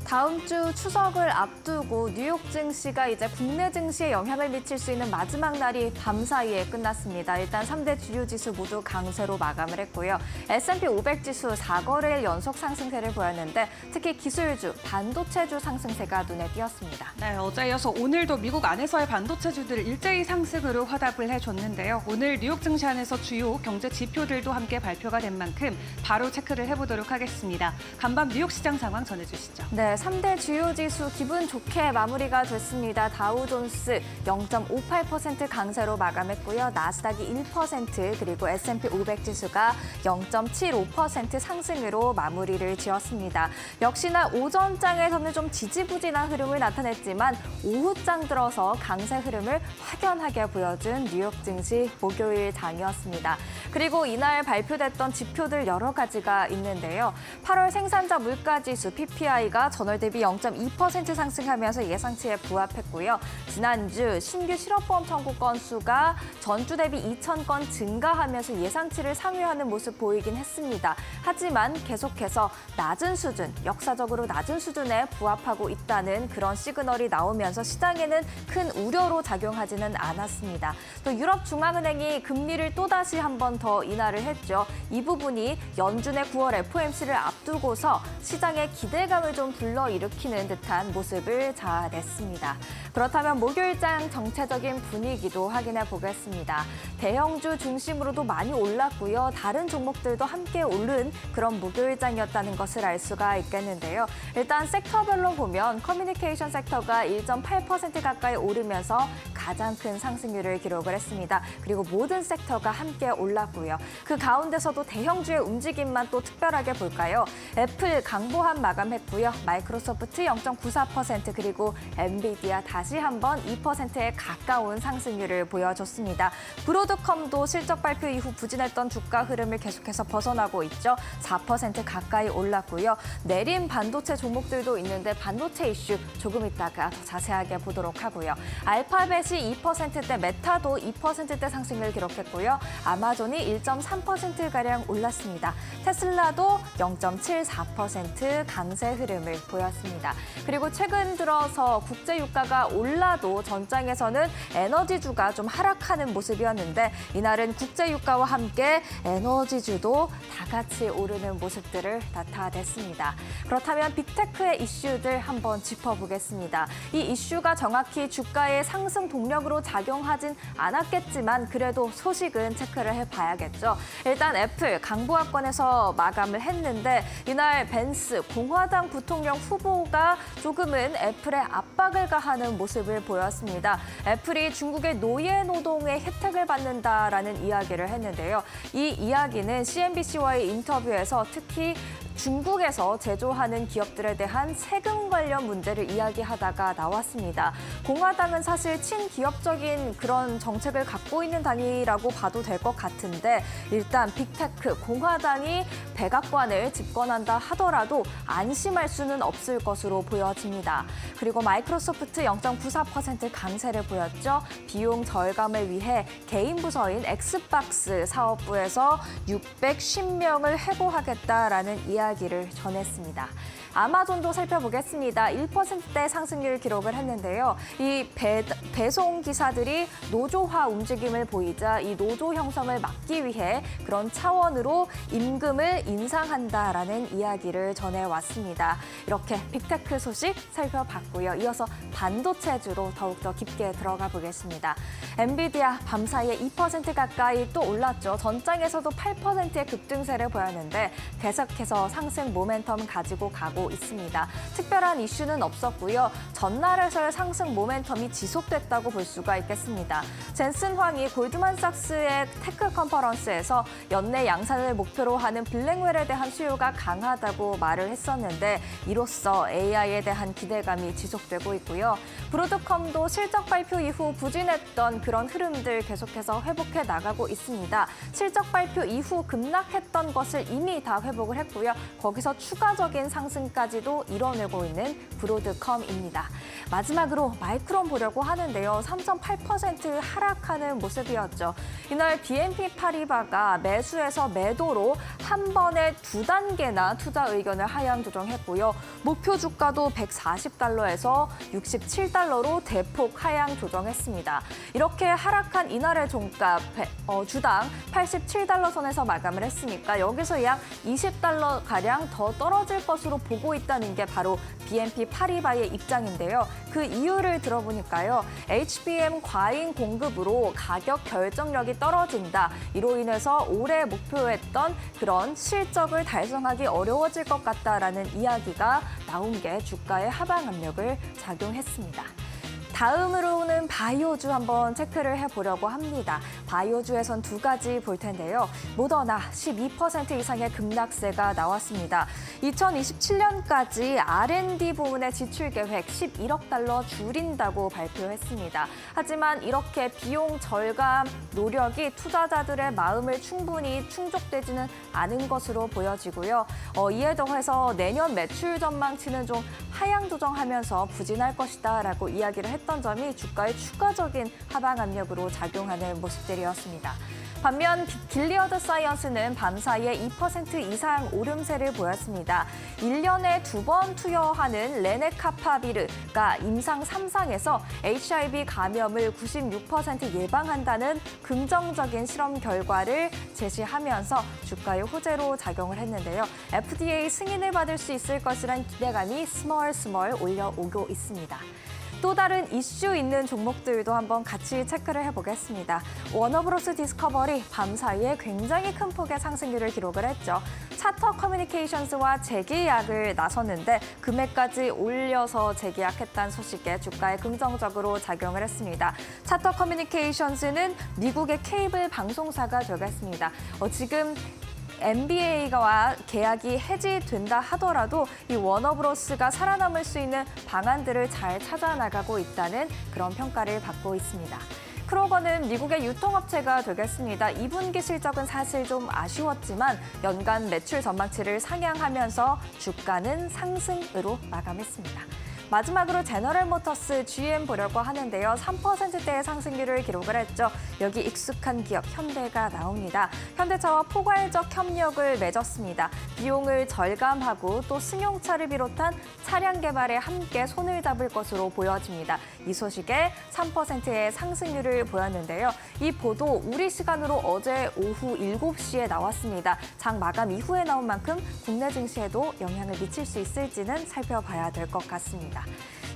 다음 주 추석을 앞두고 뉴욕 증시가 이제 국내 증시에 영향을 미칠 수 있는 마지막 날이 밤사이에 끝났습니다. 일단 3대 주요 지수 모두 강세로 마감을 했고요. S&P 500 지수 4거래일 연속 상승세를 보였는데 특히 기술주, 반도체주 상승세가 눈에 띄었습니다. 네, 어제 이어서 오늘도 미국 안에서의 반도체주들 일제히 상승으로 화답을 해줬는데요. 오늘 뉴욕 증시 안에서 주요 경제 지표들도 함께 발표가 된 만큼 바로 체크를 해보도록 하겠습니다. 간밤 뉴욕 시장 상황 전해주시죠. 네, 3대 주요 지수 기분 좋게 마무리가 됐습니다. 다우존스 0.58% 강세로 마감했고요. 나스닥이 1%, 그리고 S&P 500 지수가 0.75% 상승으로 마무리를 지었습니다. 역시나 오전장에서는 좀 지지부진한 흐름을 나타냈지만 오후장 들어서 강세 흐름을 확연하게 보여준 뉴욕 증시 목요일 장이었습니다. 그리고 이날 발표됐던 지표들 여러 가지가 있는데요. 8월 생산자 물가지수 PPI가 전월 대비 0.2% 상승하면서 예상치에 부합했고요. 지난주 신규 실업보험 청구 건수가 전주 대비 2,000건 증가하면서 예상치를 상회하는 모습 보이긴 했습니다. 하지만 계속해서 낮은 수준, 역사적으로 낮은 수준에 부합하고 있다는 그런 시그널이 나오면서 시장에는 큰 우려로 작용하지는 않았습니다. 또 유럽중앙은행이 금리를 또다시 한 번 더 인하를 했죠. 이 부분이 연준의 9월 FOMC를 앞두고서 시장의 기대감을 좀 불러일으키는 듯한 모습을 자아냈습니다. 그렇다면 목요일장 정체적인 분위기도 확인해 보겠습니다. 대형주 중심으로도 많이 올랐고요. 다른 종목들도 함께 오른 그런 목요일장이었다는 것을 알 수가 있겠는데요. 일단 섹터별로 보면 커뮤니케이션 섹터가 1.8% 가까이 오르면서 가장 큰 상승률을 기록을 했습니다. 그리고 모든 섹터가 함께 올랐고요. 그 가운데서도 대형주의 움직임만 또 특별하게 볼까요? 애플 강보합 마감했고요. 마이크로소프트 0.94%, 그리고 엔비디아 다시 한번 2%에 가까운 상승률을 보여줬습니다. 브로드컴도 실적 발표 이후 부진했던 주가 흐름을 계속해서 벗어나고 있죠. 4% 가까이 올랐고요. 내린 반도체 종목들도 있는데 반도체 이슈 조금 이따가 더 자세하게 보도록 하고요. 알파벳이 2%대, 메타도 2%대 상승을 기록했고요. 아마존이 1.3%가량 올랐습니다. 테슬라도 0.74% 강세 흐름을 보였습니다. 그리고 최근 들어서 국제 유가가 올라도 전장에서는 에너지주가 좀 하락하는 모습이었는데 이날은 국제 유가와 함께 에너지주도 다 같이 오르는 모습들을 나타냈습니다. 그렇다면 빅테크의 이슈들 한번 짚어보겠습니다. 이 이슈가 정확히 주가의 상승 동력으로 작용하진 않았겠지만 그래도 소식은 체크를 해봐야겠죠. 일단 애플 강보합권에서 마감을 했는데 이날 벤스 공화당 부통령 후보가 조금은 애플에 압박을 가하는 모습을 보였습니다. 애플이 중국의 노예 노동의 혜택을 받는다라는 이야기를 했는데요. 이 이야기는 CNBC와의 인터뷰에서 특히 중국에서 제조하는 기업들에 대한 세금 관련 문제를 이야기하다가 나왔습니다. 공화당은 사실 친기업적인 그런 정책을 갖고 있는 당이라고 봐도 될 것 같은데 일단 빅테크, 공화당이 백악관을 집권한다 하더라도 안심할 수는 없을 것으로 보여집니다. 그리고 마이크로소프트 0.94% 강세를 보였죠. 비용 절감을 위해 개인 부서인 엑스박스 사업부에서 650명을 해고하겠다라는 이야기를 전했습니다. 아마존도 살펴보겠습니다. 1%대 상승률 기록을 했는데요. 이 배송 기사들이 노조화 움직임을 보이자 이 노조 형성을 막기 위해 그런 차원으로 임금을 인상한다라는 이야기를 전해왔습니다. 이렇게 빅테크 소식 살펴봤고요. 이어서 반도체주로 더욱더 깊게 들어가 보겠습니다. 엔비디아 밤사이에 2% 가까이 또 올랐죠. 전장에서도 8%의 급등세를 보였는데 계속해서 상승 모멘텀 가지고 가고 있습니다. 특별한 이슈는 없었고요. 전날에서의 상승 모멘텀이 지속됐다고 볼 수가 있겠습니다. 젠슨 황이 골드만삭스의 테크 컨퍼런스에서 연내 양산을 목표로 하는 블랙웰에 대한 수요가 강하다고 말을 했었는데 이로써 AI에 대한 기대감이 지속되고 있고요. 브로드컴도 실적 발표 이후 부진했던 그런 흐름들 계속해서 회복해 나가고 있습니다. 실적 발표 이후 급락했던 것을 이미 다 회복을 했고요. 거기서 추가적인 상승 상승까지도 이뤄내고 있는 브로드컴입니다. 마지막으로 마이크론 보려고 하는데요. 3.8% 하락하는 모습이었죠. 이날 BNP 파리바가 매수에서 매도로 한 번에 2단계나 투자 의견을 하향 조정했고요. 목표 주가도 140달러에서 67달러로 대폭 하향 조정했습니다. 이렇게 하락한 이날의 종가 주당 87달러 선에서 마감을 했으니까 여기서 약 20달러가량 더 떨어질 것으로 보고 있다는 게 바로 BNP 파리바의 입장인데요. 그 이유를 들어보니까요. HBM 과잉 공급으로 가격 결정력이 떨어진다. 이로 인해서 올해 목표했던 그런 실적을 달성하기 어려워질 것 같다라는 이야기가 나온 게 주가의 하방 압력을 작용했습니다. 다음으로는 바이오주 한번 체크를 해보려고 합니다. 바이오주에선 두 가지 볼 텐데요. 모더나 12% 이상의 급락세가 나왔습니다. 2027년까지 R&D 부문의 지출 계획 11억 달러 줄인다고 발표했습니다. 하지만 이렇게 비용 절감 노력이 투자자들의 마음을 충분히 충족되지는 않은 것으로 보여지고요. 이에 더해서 내년 매출 전망치는 좀 하향 조정하면서 부진할 것이다라고 이야기를 했던 점이 주가에 추가적인 하방 압력으로 작용하는 모습들이었습니다. 반면 길리어드 사이언스는 밤사이에 2% 이상 오름세를 보였습니다. 1년에 2번 투여하는 레네카파비르가 임상 3상에서 HIV 감염을 96% 예방한다는 긍정적인 실험 결과를 제시하면서 주가의 호재로 작용을 했는데요. FDA 승인을 받을 수 있을 것이란 기대감이 스멀스멀 올려오고 있습니다. 또 다른 이슈 있는 종목들도 한번 같이 체크를 해보겠습니다. 워너브로스 디스커버리 밤사이에 굉장히 큰 폭의 상승률을 기록을 했죠. 차터 커뮤니케이션스와 재계약을 나섰는데 금액까지 올려서 재계약했다는 소식에 주가에 긍정적으로 작용을 했습니다. 차터 커뮤니케이션스는 미국의 케이블 방송사가 되겠습니다. 지금 NBA와 계약이 해지된다 하더라도 이 워너브로스가 살아남을 수 있는 방안들을 잘 찾아나가고 있다는 그런 평가를 받고 있습니다. 크로거는 미국의 유통업체가 되겠습니다. 2분기 실적은 사실 좀 아쉬웠지만 연간 매출 전망치를 상향하면서 주가는 상승으로 마감했습니다. 마지막으로 제너럴모터스 GM 보려고 하는데요. 3%대의 상승률을 기록을 했죠. 여기 익숙한 기업 현대가 나옵니다. 현대차와 포괄적 협력을 맺었습니다. 비용을 절감하고 또 승용차를 비롯한 차량 개발에 함께 손을 잡을 것으로 보여집니다. 이 소식에 3%의 상승률을 보였는데요. 이 보도 우리 시간으로 어제 오후 7시에 나왔습니다. 장 마감 이후에 나온 만큼 국내 증시에도 영향을 미칠 수 있을지는 살펴봐야 될 것 같습니다.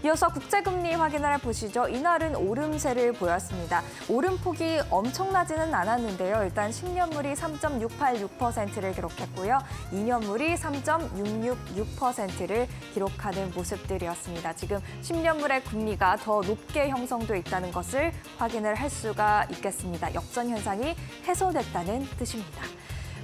이어서 국제금리 확인을 보시죠. 이날은 오름세를 보였습니다. 오름폭이 엄청나지는 않았는데요. 일단 10년물이 3.686%를 기록했고요. 2년물이 3.666%를 기록하는 모습들이었습니다. 지금 10년물의 금리가 더 높게 형성돼 있다는 것을 확인을 할 수가 있겠습니다. 역전 현상이 해소됐다는 뜻입니다.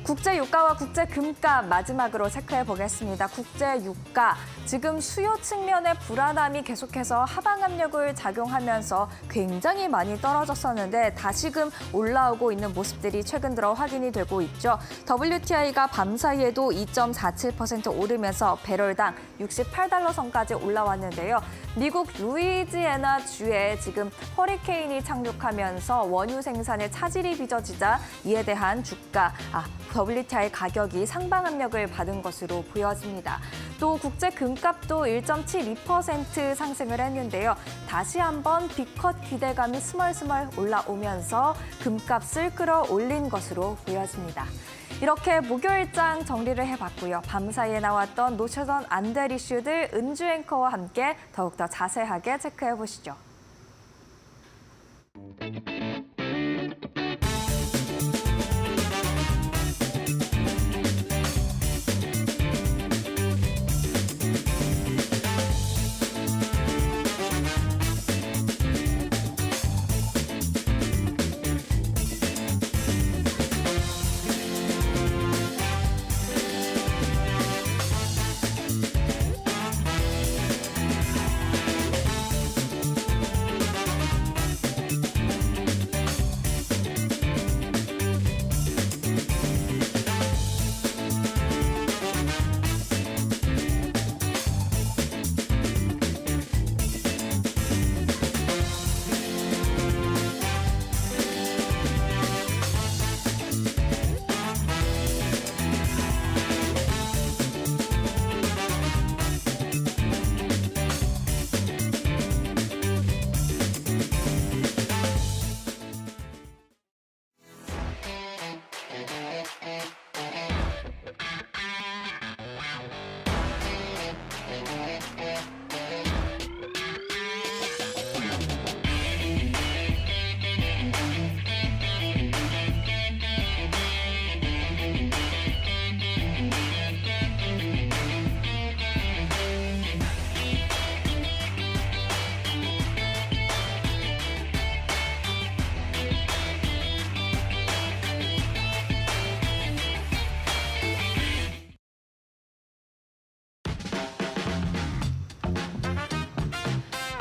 국제 유가와 국제 금값 마지막으로 체크해 보겠습니다. 국제 유가 지금 수요 측면의 불안함이 계속해서 하방 압력을 작용하면서 굉장히 많이 떨어졌었는데 다시금 올라오고 있는 모습들이 최근 들어 확인이 되고 있죠. WTI가 밤사이에도 2.47% 오르면서 배럴당 68달러 선까지 올라왔는데요. 미국 루이지애나 주에 지금 허리케인이 착륙하면서 원유 생산에 차질이 빚어지자 이에 대한 주가, WTI 가격이 상방 압력을 받은 것으로 보여집니다. 또 국제 금값도 1.72% 상승을 했는데요. 다시 한번 B컷 기대감이 스멀스멀 올라오면서 금값을 끌어올린 것으로 보여집니다. 이렇게 목요일장 정리를 해봤고요. 밤사이에 나왔던 놓쳐선 안 될 이슈들 은주 앵커와 함께 더욱더 자세하게 체크해보시죠.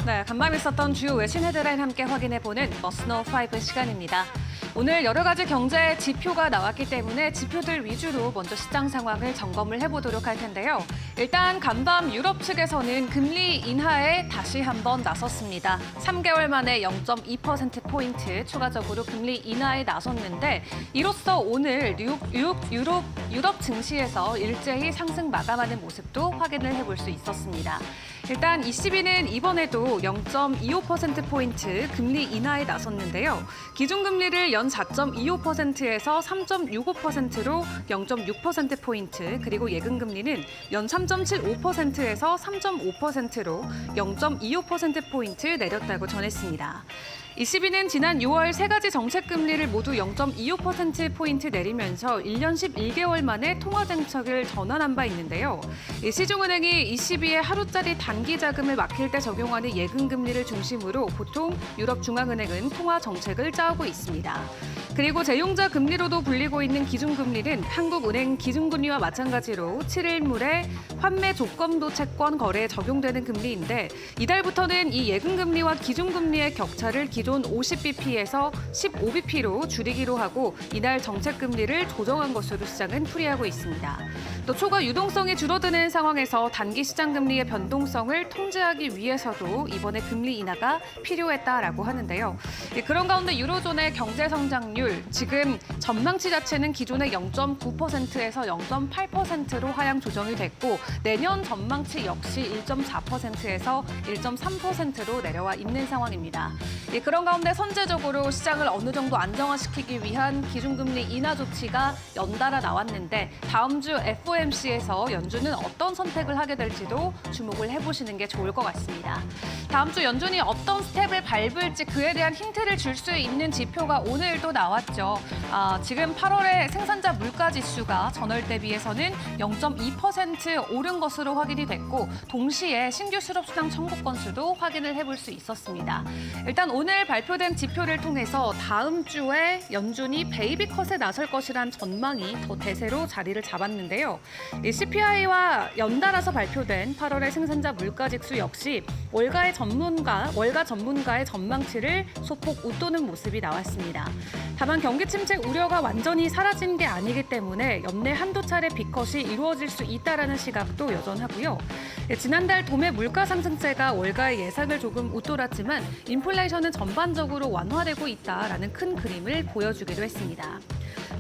네, 간밤에 있었던 주요 외신 헤드라인 함께 확인해보는 머스너5 시간입니다. 오늘 여러 가지 경제 지표가 나왔기 때문에 지표들 위주로 먼저 시장 상황을 점검을 해보도록 할 텐데요. 일단 간밤 유럽 측에서는 금리 인하에 다시 한번 나섰습니다. 3개월 만에 0.2%포인트 추가적으로 금리 인하에 나섰는데 이로써 오늘 유럽 증시에서 일제히 상승 마감하는 모습도 확인을 해볼 수 있었습니다. 일단 ECB는 이번에도 0.25%포인트 금리 인하에 나섰는데요. 기준금리를 연 4.25%에서 3.65%로 0.6%포인트, 그리고 예금금리는 연 3.75%에서 3.5%로 0.25%포인트 내렸다고 전했습니다. ECB는 지난 6월 세 가지 정책 금리를 모두 0.25%포인트 내리면서 1년 11개월 만에 통화 정책을 전환한 바 있는데요. 시중은행이 ECB의 하루짜리 단기 자금을 막힐 때 적용하는 예금 금리를 중심으로 보통 유럽 중앙은행은 통화 정책을 짜오고 있습니다. 그리고 재용자 금리로도 불리고 있는 기준금리는 한국은행 기준금리와 마찬가지로 7일물의 환매 조건부 채권 거래에 적용되는 금리인데 이달부터는 이 예금금리와 기준금리의 격차를 기존 50bp에서 15bp로 줄이기로 하고 이날 정책금리를 조정한 것으로 시장은 풀이하고 있습니다. 또 초과 유동성이 줄어드는 상황에서 단기 시장 금리의 변동성을 통제하기 위해서도 이번에 금리 인하가 필요했다라고 하는데요. 그런 가운데 유로존의 경제 성장률 지금 전망치 자체는 기존의 0.9%에서 0.8%로 하향 조정이 됐고 내년 전망치 역시 1.4%에서 1.3%로 내려와 있는 상황입니다. 그런 가운데 선제적으로 시장을 어느 정도 안정화시키기 위한 기준금리 인하 조치가 연달아 나왔는데 다음 주 FOMC에서 연준은 어떤 선택을 하게 될지도 주목을 해보시는 게 좋을 것 같습니다. 다음 주 연준이 어떤 스텝을 밟을지 그에 대한 힌트를 줄 수 있는 지표가 오늘도 나왔죠. 지금 8월에 생산자 물가 지수가 전월 대비해서는 0.2% 오른 것으로 확인이 됐고 동시에 신규 실업수당 청구 건수도 확인을 해볼 수 있었습니다. 일단 오늘 발표된 지표를 통해서 다음 주에 연준이 베이비컷에 나설 것이란 전망이 더 대세로 자리를 잡았는데요. 이 CPI와 연달아서 발표된 8월의 생산자 물가 지수 역시 월가 전문가의 전망치를 소폭 웃도는 모습이 나왔습니다. 다만 경기 침체 우려가 완전히 사라진 게 아니기 때문에 연내 한두 차례 빅컷이 이루어질 수 있다라는 시각도 여전하고요. 지난달 도매 물가 상승세가 월가의 예상을 조금 웃돌았지만 인플레이션은 전반적으로 완화되고 있다라는 큰 그림을 보여주기도 했습니다.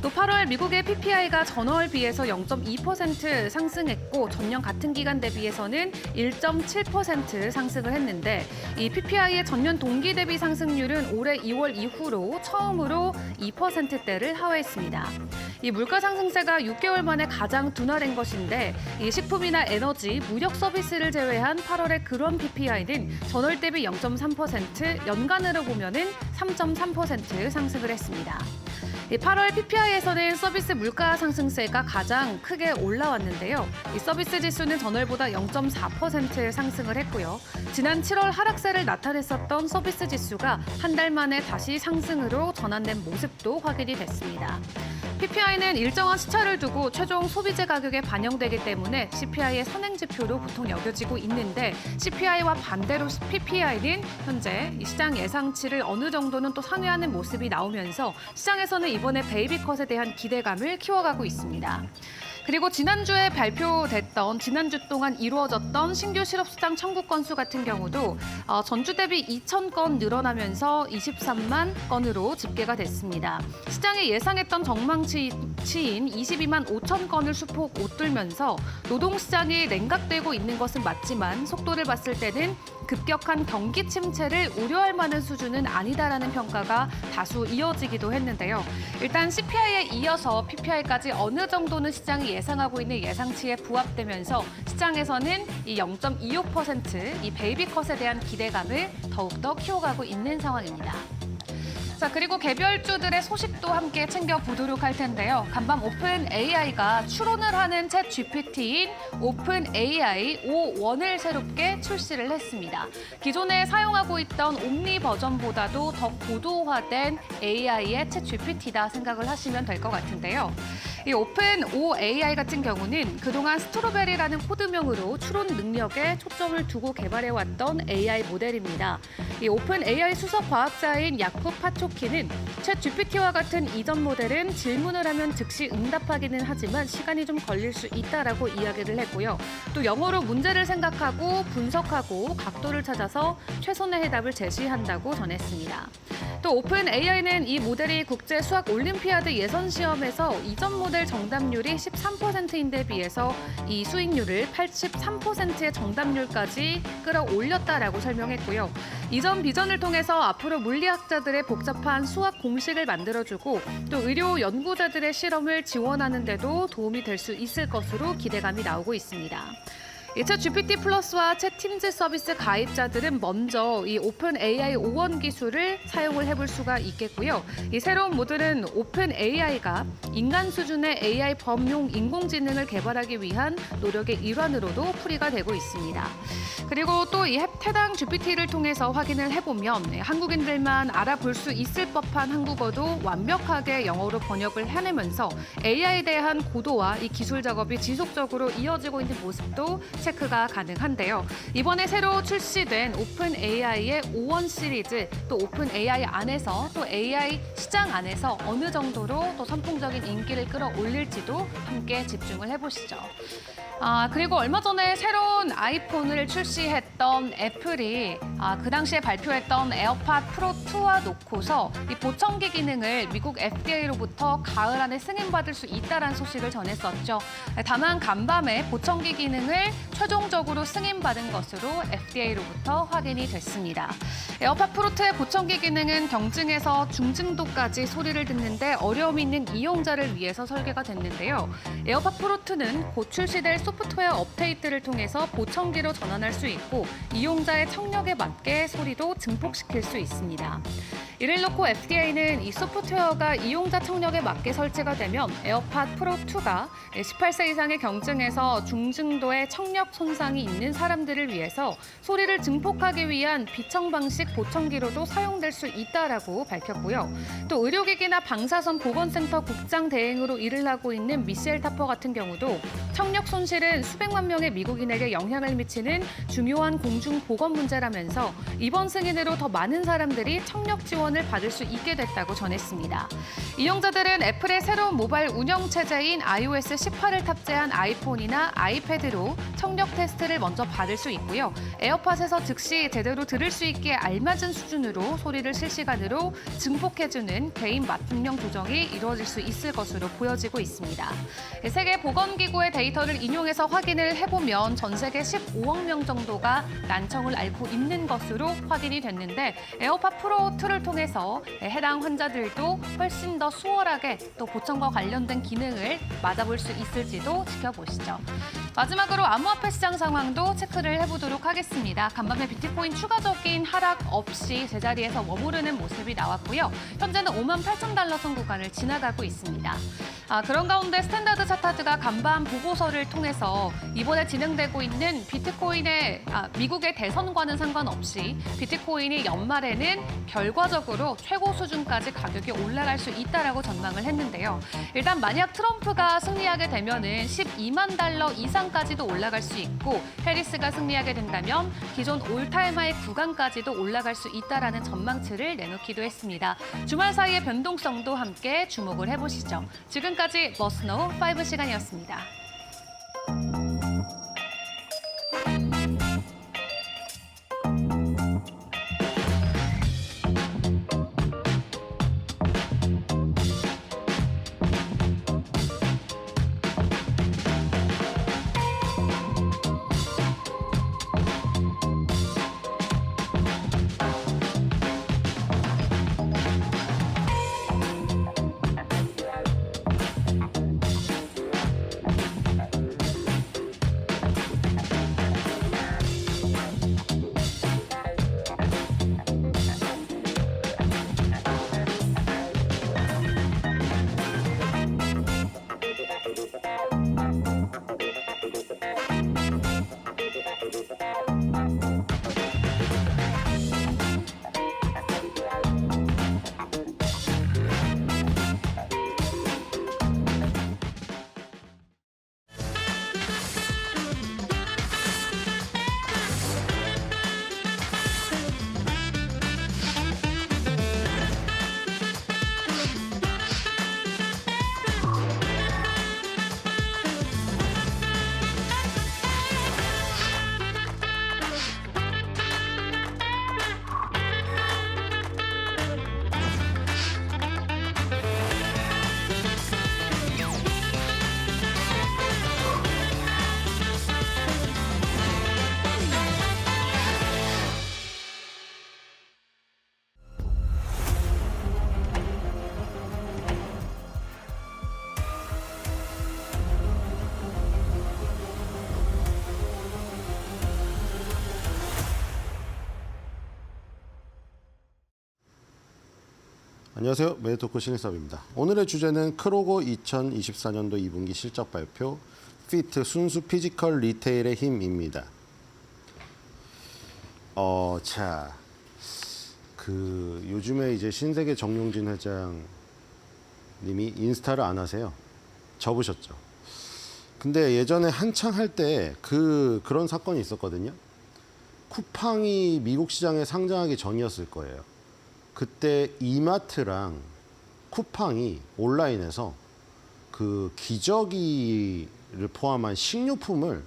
또 8월 미국의 PPI가 전월 비해서 0.2% 상승했고 전년 같은 기간 대비해서는 1.7% 상승을 했는데 이 PPI의 전년 동기 대비 상승률은 올해 2월 이후로 처음으로 2%대를 하회했습니다. 이 물가 상승세가 6개월 만에 가장 둔화된 것인데 이 식품이나 에너지, 무역 서비스를 제외한 8월의 그런 PPI는 전월 대비 0.3%, 연간으로 보면은 3.3% 상승을 했습니다. 8월 PPI에서는 서비스 물가 상승세가 가장 크게 올라왔는데요. 이 서비스 지수는 전월보다 0.4% 상승을 했고요. 지난 7월 하락세를 나타냈었던 서비스 지수가 한 달 만에 다시 상승으로 전환된 모습도 확인이 됐습니다. PPI는 일정한 시차를 두고 최종 소비재 가격에 반영되기 때문에 CPI의 선행 지표로 보통 여겨지고 있는데 CPI와 반대로 PPI는 현재 이 시장 예상치를 어느 정도는 또 상회하는 모습이 나오면서 시장에서는 이번에 베이비컷에 대한 기대감을 키워가고 있습니다. 그리고 지난주 동안 이루어졌던 신규 실업수당 청구 건수 같은 경우도 전주 대비 2,000건 늘어나면서 23만 건으로 집계가 됐습니다. 시장이 예상했던 전망치인 22만 5천 건을 수폭 웃돌면서 노동시장이 냉각되고 있는 것은 맞지만 속도를 봤을 때는 급격한 경기 침체를 우려할 만한 수준은 아니다라는 평가가 다수 이어지기도 했는데요. 일단 CPI에 이어서 PPI까지 어느 정도는 시장이 예상하고 있는 예상치에 부합되면서 시장에서는 이 0.25% 이 베이비컷에 대한 기대감을 더욱더 키워가고 있는 상황입니다. 자, 그리고 개별주들의 소식도 함께 챙겨보도록 할 텐데요. 간밤 오픈 AI가 추론을 하는 챗 GPT인 오픈 AI 5.1을 새롭게 출시를 했습니다. 기존에 사용하고 있던 옴니 버전보다도 더 고도화된 AI의 챗 GPT다 생각을 하시면 될 것 같은데요. 이 오픈 OAI 같은 경우는 그동안 스트로베리라는 코드명으로 추론 능력에 초점을 두고 개발해왔던 AI 모델입니다. 이 오픈 AI 수석 과학자인 야쿠브 파초키는 챗 GPT와 같은 이전 모델은 질문을 하면 즉시 응답하기는 하지만 시간이 좀 걸릴 수 있다라고 이야기를 했고요. 또 영어로 문제를 생각하고 분석하고 각도를 찾아서 최선의 해답을 제시한다고 전했습니다. 또 오픈 AI는 이 모델이 국제 수학 올림피아드 예선 시험에서 이전 모델 정답률이 13%인데 비해서 이 수익률을 83%의 정답률까지 끌어올렸다라고 설명했고요. 이전 비전을 통해서 앞으로 물리학자들의 복잡한 수학 공식을 만들어주고 또 의료 연구자들의 실험을 지원하는 데도 도움이 될 수 있을 것으로 기대감이 나오고 있습니다. 챗 GPT 플러스와 챗 팀즈 서비스 가입자들은 먼저 이 오픈 AI 5원 기술을 사용을 해볼 수가 있겠고요. 이 새로운 모델은 오픈 AI가 인간 수준의 AI 범용 인공지능을 개발하기 위한 노력의 일환으로도 풀이가 되고 있습니다. 그리고 또 이 해당 GPT를 통해서 확인을 해보면 한국인들만 알아볼 수 있을 법한 한국어도 완벽하게 영어로 번역을 해내면서 AI에 대한 고도와 이 기술 작업이 지속적으로 이어지고 있는 모습도 체크가 가능한데요. 이번에 새로 출시된 오픈 AI의 5원 시리즈, 또 오픈 AI 안에서 또 AI 시장 안에서 어느 정도로 또 선풍적인 인기를 끌어올릴지도 함께 집중을 해보시죠. 그리고 얼마 전에 새로운 아이폰을 출시했던 애플이 그 당시에 발표했던 에어팟 프로 2와 놓고서 이 보청기 기능을 미국 FDA로부터 가을 안에 승인받을 수 있다는 소식을 전했었죠. 다만 간밤에 보청기 기능을 최종적으로 승인받은 것으로 FDA로부터 확인이 됐습니다. 에어팟 프로 2의 보청기 기능은 경증에서 중증도까지 소리를 듣는데 어려움이 있는 이용자를 위해서 설계가 됐는데요. 에어팟 프로 2는 곧 출시될 소프트웨어 업데이트를 통해서 보청기로 전환할 수 있고 이용자의 청력에 맞게 소리도 증폭시킬 수 있습니다. 이를 놓고 FDA는 이 소프트웨어가 이용자 청력에 맞게 설치가 되면 에어팟 프로 2가 18세 이상의 경증에서 중증도의 청력 손상이 있는 사람들을 위해서 소리를 증폭하기 위한 비청 방식 보청기로도 사용될 수 있다라고 밝혔고요. 또 의료기기나 방사선 보건센터 국장 대행으로 일을 하고 있는 미셸 타퍼 같은 경우도 청력 손실은 수백만 명의 미국인에게 영향을 미치는 중요한 공중 보건 문제라면서 이번 승인으로 더 많은 사람들이 청력 지원을 받을 수 있게 됐다고 전했습니다. 이용자들은 애플의 새로운 모바일 운영 체제인 iOS 18을 탑재한 아이폰이나 아이패드로 청력 테스트를 먼저 받을 수 있고요. 에어팟에서 즉시 제대로 들을 수 있게 알맞은 수준으로 소리를 실시간으로 증폭해주는 개인 맞춤형 조정이 이루어질 수 있을 것으로 보여지고 있습니다. 세계보건기구의 데이터를 인용해서 확인을 해보면 전 세계 15억 명 정도가 난청을 앓고 있는 것으로 확인이 됐는데 에어팟 프로 2를 통해서 해당 환자들도 훨씬 더 수월하게 또 보청과 관련된 기능을 맞아볼 수 있을지도 지켜보시죠. 마지막으로 암호화폐 시장 상황도 체크를 해보도록 하겠습니다. 간밤에 비트코인 추가적인 하락 없이 제자리에서 머무르는 모습이 나왔고요. 현재는 58,000달러 선 구간을 지나가고 있습니다. 그런 가운데 스탠다드 차타드가 간밤 보고서를 통해서 이번에 진행되고 있는 비트코인의 미국의 대선과는 상관없이 비트코인이 연말에는 결과적으로 최고 수준까지 가격이 올라갈 수 있다라고 전망을 했는데요. 일단 만약 트럼프가 승리하게 되면은 12만 달러 이상까지도 올라갈 수 있고 해리스가 승리하게 된다면 기존 올타임 하이 구간까지도 올라갈 수 있다라는 전망치를 내놓기도 했습니다. 주말 사이의 변동성도 함께 주목을 해보시죠. 지금까지 머스노우 5 시간이었습니다. 안녕하세요. 메디토크 신일섭입니다. 오늘의 주제는 크로고 2024년도 2분기 실적 발표, 피트 순수 피지컬 리테일의 힘입니다. 요즘에 이제 신세계 정용진 회장님이 인스타를 안 하세요. 접으셨죠. 근데 예전에 한창 할 때 그런 사건이 있었거든요. 쿠팡이 미국 시장에 상장하기 전이었을 거예요. 그때 이마트랑 쿠팡이 온라인에서 그 기저귀를 포함한 식료품을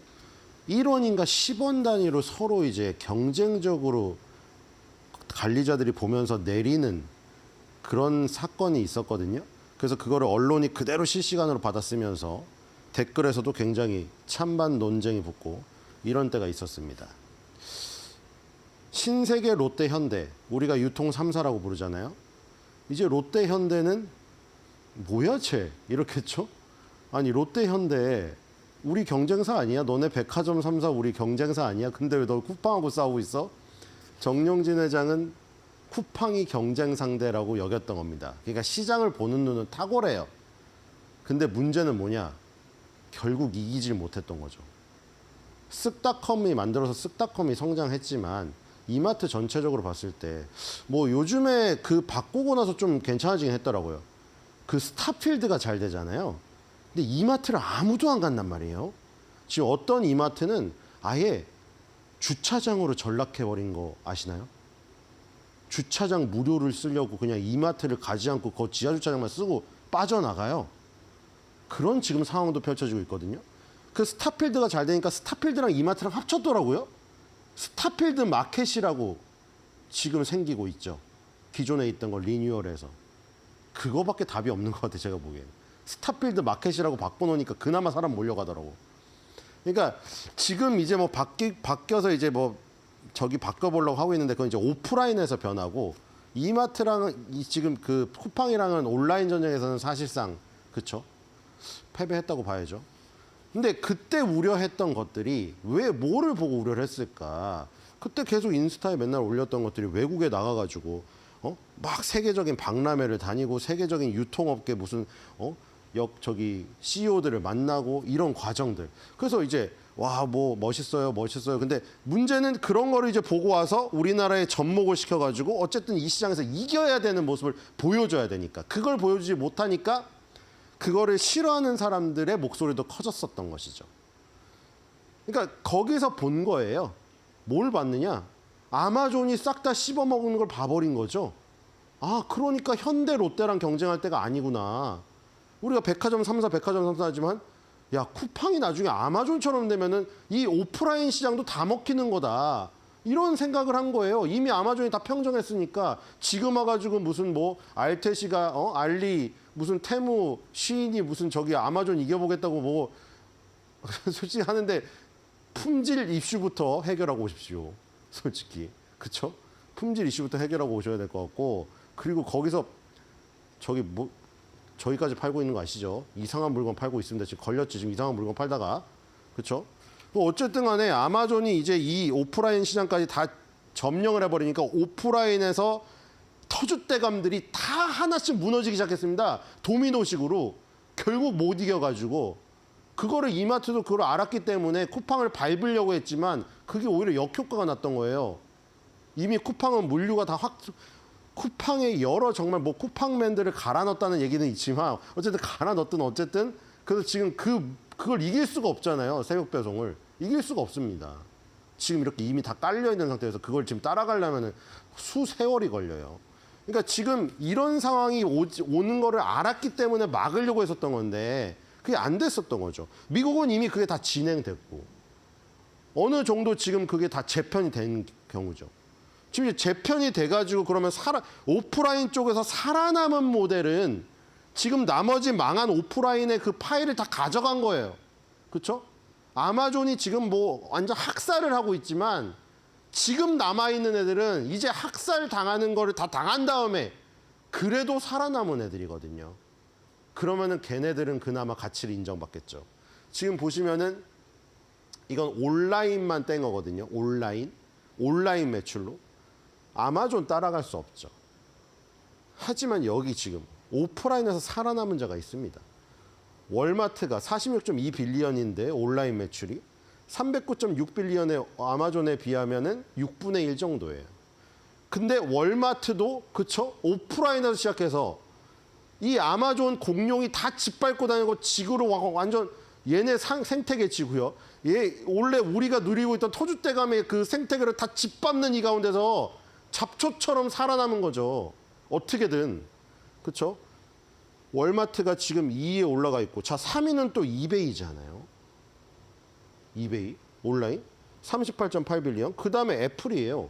1원인가 10원 단위로 서로 이제 경쟁적으로 관리자들이 보면서 내리는 그런 사건이 있었거든요. 그래서 그거를 언론이 그대로 실시간으로 받았으면서 댓글에서도 굉장히 찬반 논쟁이 붙고 이런 때가 있었습니다. 신세계 롯데 현대, 우리가 유통 3사라고 부르잖아요. 이제 롯데 현대는 뭐야 쟤 이렇겠죠? 아니 롯데 현대 우리 경쟁사 아니야? 너네 백화점 3사 우리 경쟁사 아니야? 근데 왜 너 쿠팡하고 싸우고 있어? 정용진 회장은 쿠팡이 경쟁 상대라고 여겼던 겁니다. 그러니까 시장을 보는 눈은 탁월해요. 근데 문제는 뭐냐? 결국 이기질 못했던 거죠. 쓱닷컴이 만들어서 쓱닷컴이 성장했지만 이마트 전체적으로 봤을 때 뭐 요즘에 그 바꾸고 나서 좀 괜찮아지긴 했더라고요. 그 스타필드가 잘 되잖아요. 근데 이마트를 아무도 안 간단 말이에요. 지금 어떤 이마트는 아예 주차장으로 전락해버린 거 아시나요? 주차장 무료를 쓰려고 그냥 이마트를 가지 않고 그 지하 주차장만 쓰고 빠져나가요. 그런 지금 상황도 펼쳐지고 있거든요. 그 스타필드가 잘 되니까 스타필드랑 이마트랑 합쳤더라고요. 스타필드 마켓이라고 지금 생기고 있죠. 기존에 있던 걸 리뉴얼해서. 그거밖에 답이 없는 것 같아요. 제가 보기에는. 스타필드 마켓이라고 바꿔놓으니까 그나마 사람 몰려가더라고. 그러니까 지금 이제 뭐 바뀌어서 이제 뭐 저기 바꿔보려고 하고 있는데 그건 이제 오프라인에서 변하고 이마트랑 지금 그 쿠팡이랑은 온라인 전쟁에서는 사실상 그쵸? 패배했다고 봐야죠. 근데 그때 우려했던 것들이 왜 뭐를 보고 우려를 했을까? 그때 계속 인스타에 맨날 올렸던 것들이 외국에 나가가지고 막 세계적인 박람회를 다니고 세계적인 유통업계 무슨 CEO들을 만나고 이런 과정들. 그래서 이제 와 뭐 멋있어요. 근데 문제는 그런 거를 이제 보고 와서 우리나라에 접목을 시켜가지고 어쨌든 이 시장에서 이겨야 되는 모습을 보여줘야 되니까 그걸 보여주지 못하니까 그거를 싫어하는 사람들의 목소리도 커졌었던 것이죠. 그러니까 거기서 본 거예요. 뭘 봤느냐? 아마존이 싹 다 씹어먹는 걸 봐버린 거죠. 아, 그러니까 현대 롯데랑 경쟁할 때가 아니구나. 우리가 백화점 3사 하지만 야, 쿠팡이 나중에 아마존처럼 되면은 이 오프라인 시장도 다 먹히는 거다. 이런 생각을 한 거예요. 이미 아마존이 다 평정했으니까 지금 와가지고 무슨 뭐 알테시가 알리 무슨 테무 시인이 무슨 저기 아마존 이겨보겠다고 뭐 솔직히 하는데 품질 이슈부터 해결하고 오십시오. 솔직히 그쵸? 품질 이슈부터 해결하고 오셔야 될 것 같고 그리고 거기서 저기 뭐 저기까지 팔고 있는 거 아시죠? 이상한 물건 팔고 있습니다. 지금 걸렸지. 지금 이상한 물건 팔다가 그렇죠? 뭐 어쨌든 간에 아마존이 이제 이 오프라인 시장까지 다 점령을 해버리니까 오프라인에서 터줏대감들이 다 하나씩 무너지기 시작했습니다. 도미노식으로 결국 못 이겨가지고 그거를 이마트도 그걸 알았기 때문에 쿠팡을 밟으려고 했지만 그게 오히려 역효과가 났던 거예요. 이미 쿠팡은 물류가 다 쿠팡의 여러 정말 뭐 쿠팡맨들을 갈아 넣었다는 얘기는 있지만 어쨌든 갈아 넣었든 어쨌든 그래서 지금 그걸 이길 수가 없잖아요. 새벽 배송을 이길 수가 없습니다. 지금 이렇게 이미 다 깔려 있는 상태에서 그걸 지금 따라가려면 수세월이 걸려요. 그러니까 지금 이런 상황이 오는 거를 알았기 때문에 막으려고 했었던 건데 그게 안 됐었던 거죠. 미국은 이미 그게 다 진행됐고 어느 정도 지금 그게 다 재편이 된 경우죠. 지금 이제 재편이 돼가지고 그러면 오프라인 쪽에서 살아남은 모델은 지금 나머지 망한 오프라인의 그 파일을 다 가져간 거예요. 그렇죠? 아마존이 지금 뭐 완전 학살을 하고 있지만 지금 남아있는 애들은 이제 학살 당하는 거를 다 당한 다음에 그래도 살아남은 애들이거든요. 그러면은 걔네들은 그나마 가치를 인정받겠죠. 지금 보시면은 이건 온라인만 뗀 거거든요. 온라인 매출로. 아마존 따라갈 수 없죠. 하지만 여기 지금 오프라인에서 살아남은 자가 있습니다. 월마트가 46.2 빌리언인데 온라인 매출이 309.6 빌리언의 아마존에 비하면은 6분의 1 정도예요. 근데 월마트도 그쵸? 오프라인에서 시작해서 이 아마존 공룡이 다 짓밟고 다니고 지구로 완전 얘네 생태계 지구요. 얘 원래 우리가 누리고 있던 터줏대감의 그 생태계를 다 짓밟는 이 가운데서 잡초처럼 살아남은 거죠. 어떻게든. 그쵸? 월마트가 지금 2위에 올라가 있고, 자 3위는 또 이베이잖아요. 이베이 온라인 38.8 빌리언. 그 다음에 애플이에요.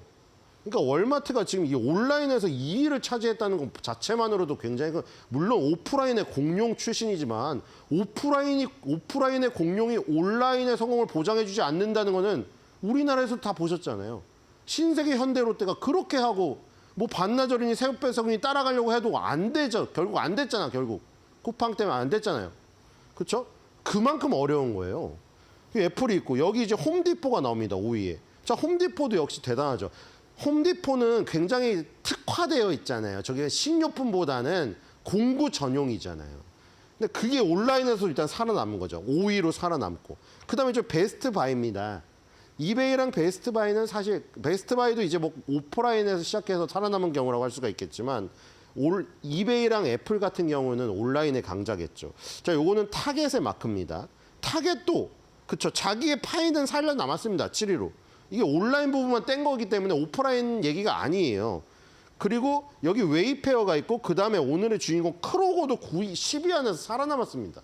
그러니까 월마트가 지금 이 온라인에서 2위를 차지했다는 것 자체만으로도 굉장히 물론 오프라인의 공룡 출신이지만 오프라인의 공룡이 온라인의 성공을 보장해주지 않는다는 거는 우리나라에서 다 보셨잖아요. 신세계 현대롯데가 그렇게 하고 뭐 반나절이니 새우배송이니 따라가려고 해도 안 되죠. 결국 안 됐잖아. 결국 쿠팡 때문에 안 됐잖아요. 그렇죠? 그만큼 어려운 거예요. 애플이 있고 여기 이제 홈디포가 나옵니다. 5위에. 자, 홈디포도 역시 대단하죠. 홈디포는 굉장히 특화되어 있잖아요. 저게 식료품보다는 공구 전용이잖아요. 근데 그게 온라인에서 일단 살아남은 거죠. 5위로 살아남고. 그다음에 이제 베스트바이입니다. 이베이랑 베스트바이는 사실 베스트바이도 이제 뭐 오프라인에서 시작해서 살아남은 경우라고 할 수가 있겠지만 이베이랑 애플 같은 경우는 온라인의 강자겠죠. 자, 요거는 타겟의 마크입니다. 타겟도 그쵸, 자기의 파이는 살려남았습니다. 7위로. 이게 온라인 부분만 뗀 거기 때문에 오프라인 얘기가 아니에요. 그리고 여기 웨이페어가 있고 그다음에 오늘의 주인공 크로고도 9위, 10위 안에서 살아남았습니다.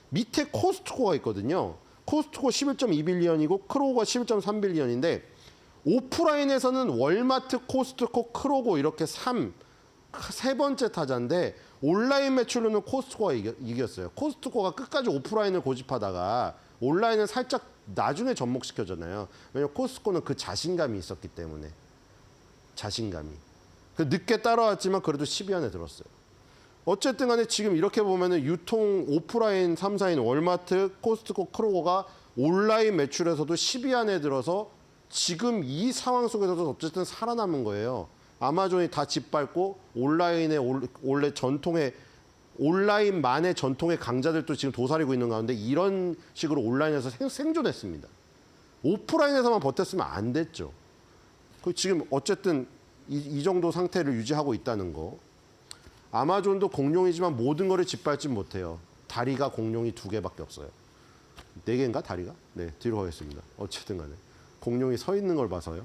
밑에 코스트코가 있거든요. 코스트코 11.2 빌리언이고 크로고가 11.3 빌리언인데 오프라인에서는 월마트, 코스트코, 크로고 이렇게 세 번째 타자인데 온라인 매출로는 코스트코가 이겼어요. 코스트코가 끝까지 오프라인을 고집하다가 온라인은 살짝 나중에 접목시켜잖아요. 왜냐면 코스트코는 그 자신감이 있었기 때문에. 자신감이. 늦게 따라왔지만 그래도 10위 안에 들었어요. 어쨌든 간에 지금 이렇게 보면은 유통 오프라인 3사인 월마트, 코스트코, 크로고가 온라인 매출에서도 10위 안에 들어서 지금 이 상황 속에서도 어쨌든 살아남은 거예요. 아마존이 다 짓밟고 온라인의 원래 전통의 온라인만의 전통의 강자들도 지금 도사리고 있는 가운데 이런 식으로 온라인에서 생존했습니다. 오프라인에서만 버텼으면 안 됐죠. 지금 어쨌든 이 정도 상태를 유지하고 있다는 거. 아마존도 공룡이지만 모든 거를 짓밟지 못해요. 다리가 공룡이 2개밖에 없어요. 4개인가 다리가? 네, 뒤로 가겠습니다. 어쨌든 간에. 공룡이 서 있는 걸 봐서요.